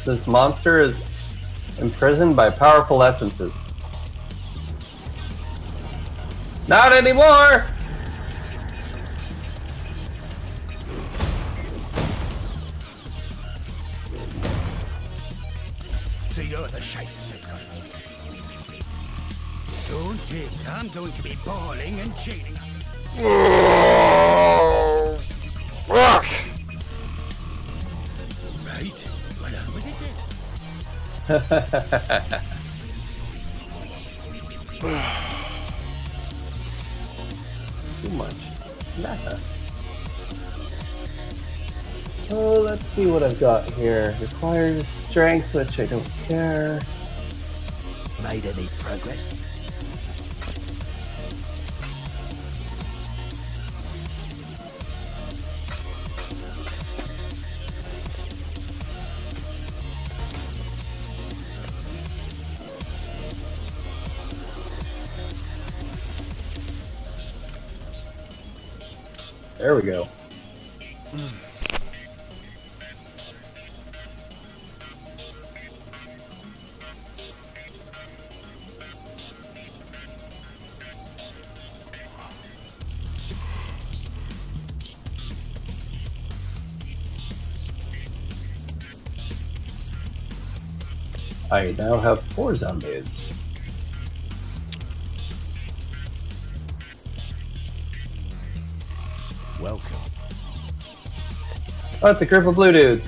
This monster is imprisoned by powerful essences. Not anymore! So you're the shape. Don't think I'm going to be bawling and chaining. Oh, fuck! Right? Well, on with it then. Too much. Nah. Oh, let's see what I've got here. Requires strength, which I don't care. Made any progress? There we go. I now have 4 zombies. Welcome. Oh, it's a group of blue dudes.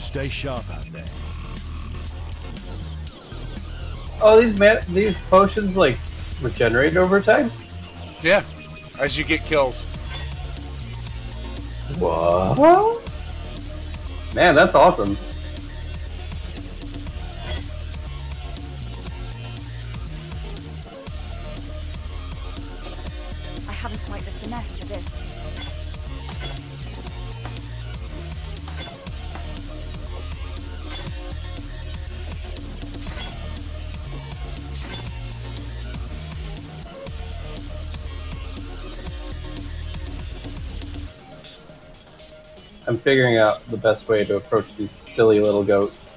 Stay sharp out there. Oh, these potions like regenerate over time? Yeah, as you get kills. What? Man, that's awesome. I haven't quite the finesse for this. I'm figuring out the best way to approach these silly little goats.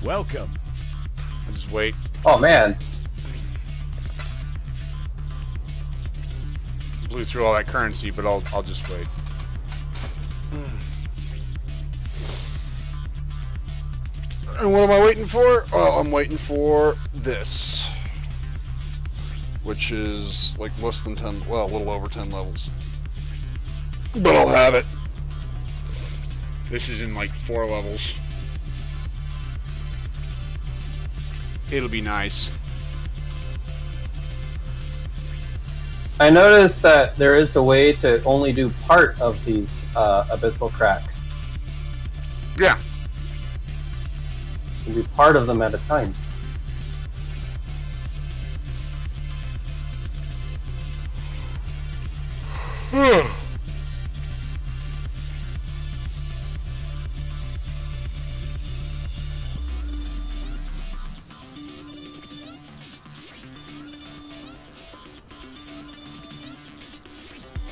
Welcome. I'll just wait. Oh man. Blew through all that currency, but I'll just wait. And what am I waiting for? Oh, I'm waiting for this. Which is like less than 10, well, a little over 10 levels. But I'll have it. This is in like 4 levels. It'll be nice. I noticed that there is a way to only do part of these abyssal cracks. Yeah. You can do part of them at a time.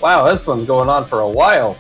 Wow, this one's going on for a while.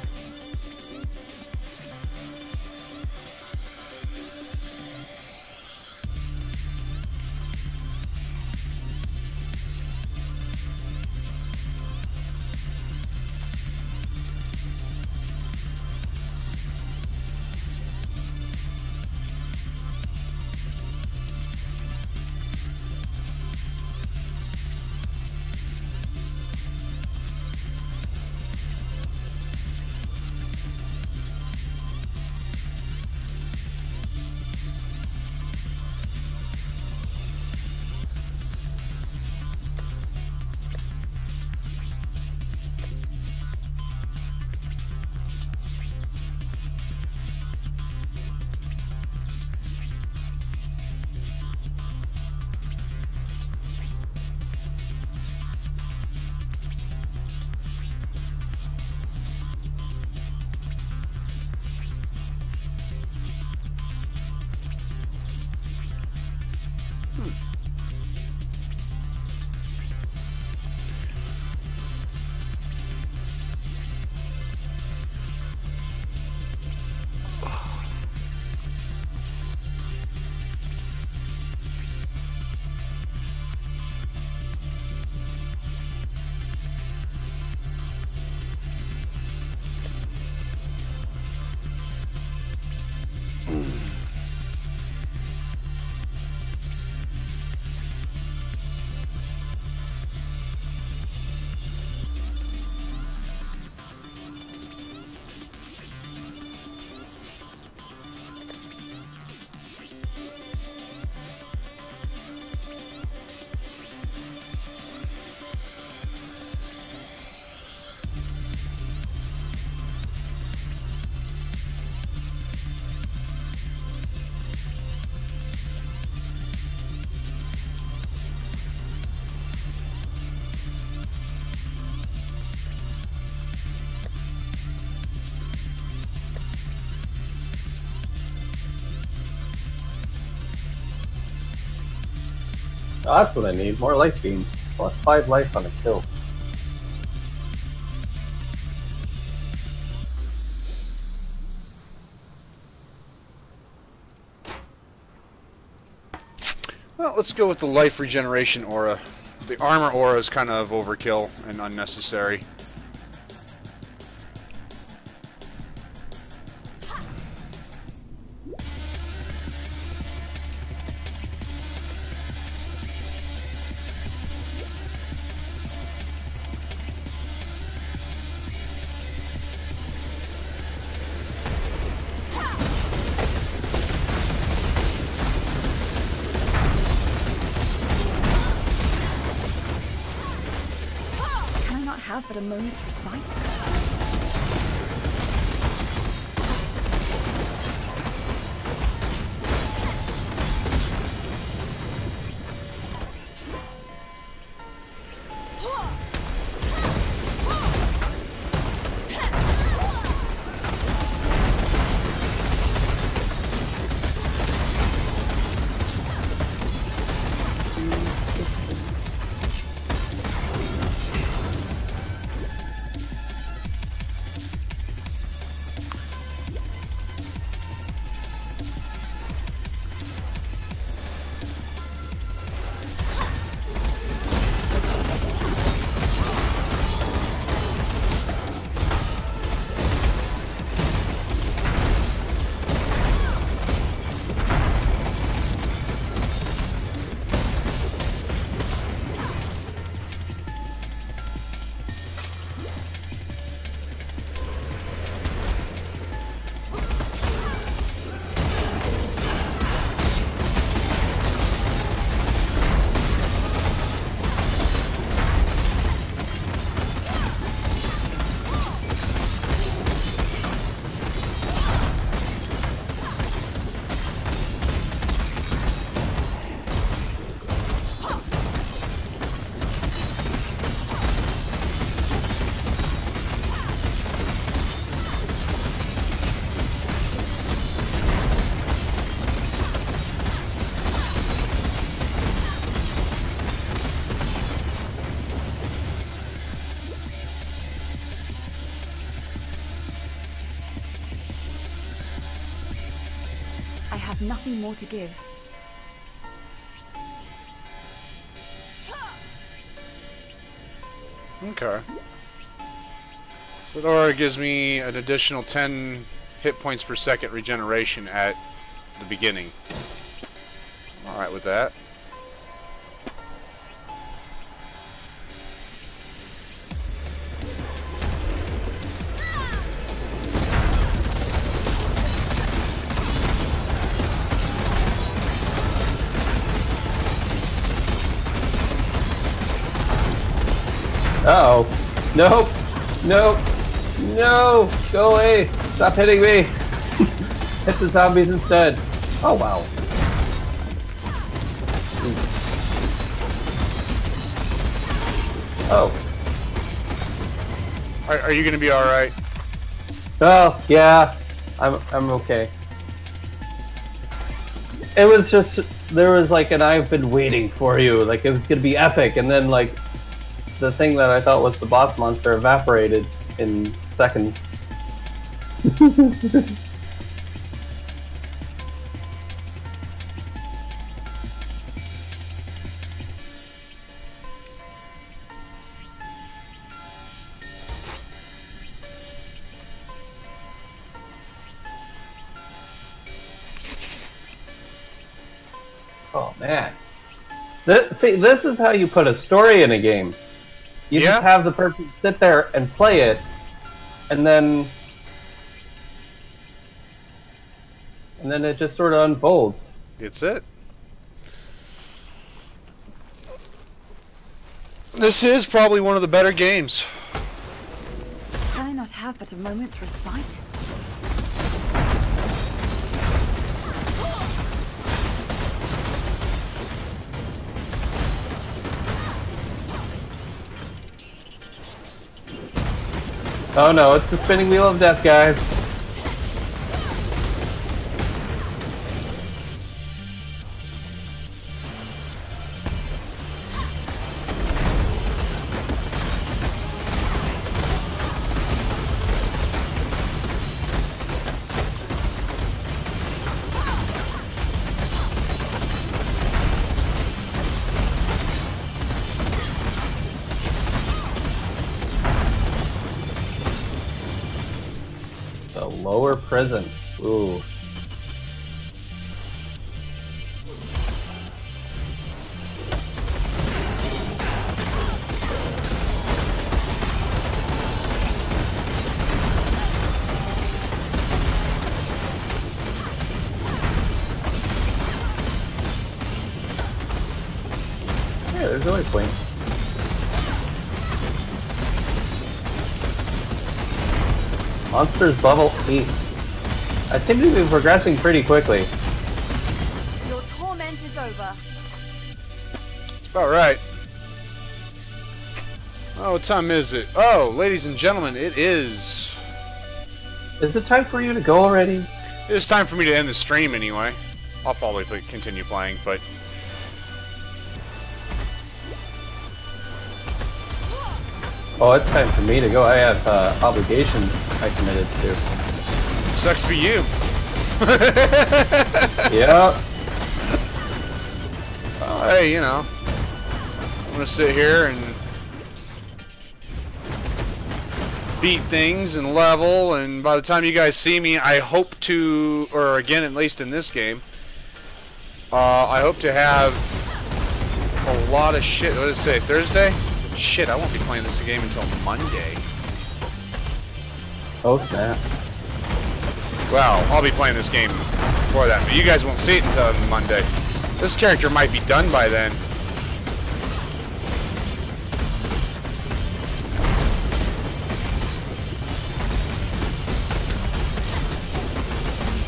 Oh, that's what I need. More life beams. Plus 5 life on a kill. Well, let's go with the life regeneration aura. The armor aura is kind of overkill and unnecessary. Have but a moment's respite. have nothing more to give. Okay. So that aura gives me an additional 10 hit points per second regeneration at the beginning. Alright with that. Uh-oh. Nope. Nope. No! Go away! Stop hitting me! Hit the zombies instead. Oh, wow. Oh. Are you gonna be alright? Oh, yeah. I'm okay. It was just, there was like an I've been waiting for you, like it was gonna be epic, and then like the thing that I thought was the boss monster evaporated in seconds. Oh man. See, this is how you put a story in a game. You just have the person sit there and play it, and then it just sort of unfolds. It's it. This is probably one of the better games. Can I not have but a moment's respite? Oh no, it's the spinning wheel of death, guys. The lower prison. Ooh. Yeah, there's really points. Monsters level 8. I seem to be progressing pretty quickly. Your torment is over. It's about right. Oh, what time is it? Oh, ladies and gentlemen, it is. Is it time for you to go already? It is time for me to end the stream anyway. I'll probably continue playing, but... Oh, it's time for me to go. I have obligations I committed to. Sucks to be you. Yeah. Oh, hey, you know. I'm gonna sit here and beat things and level, and by the time you guys see me, I hope to, or again, at least in this game, I hope to have a lot of shit. What did it say? Thursday? Shit, I won't be playing this game until Monday. Oh snap. Well, I'll be playing this game before that, but you guys won't see it until Monday. This character might be done by then.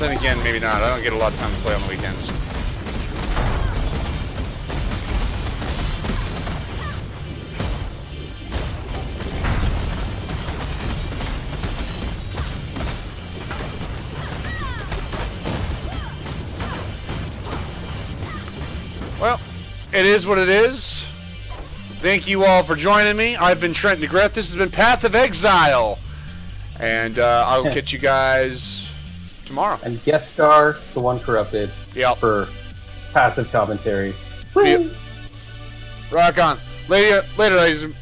Then again, maybe not. I don't get a lot of time to play on the weekends. Well, it is what it is. Thank you all for joining me. I've been Trent DeGreth. This has been Path of Exile. And I will catch you guys tomorrow. And guest star, the one corrupted, Yep. for passive commentary. Rock on. Later, ladies and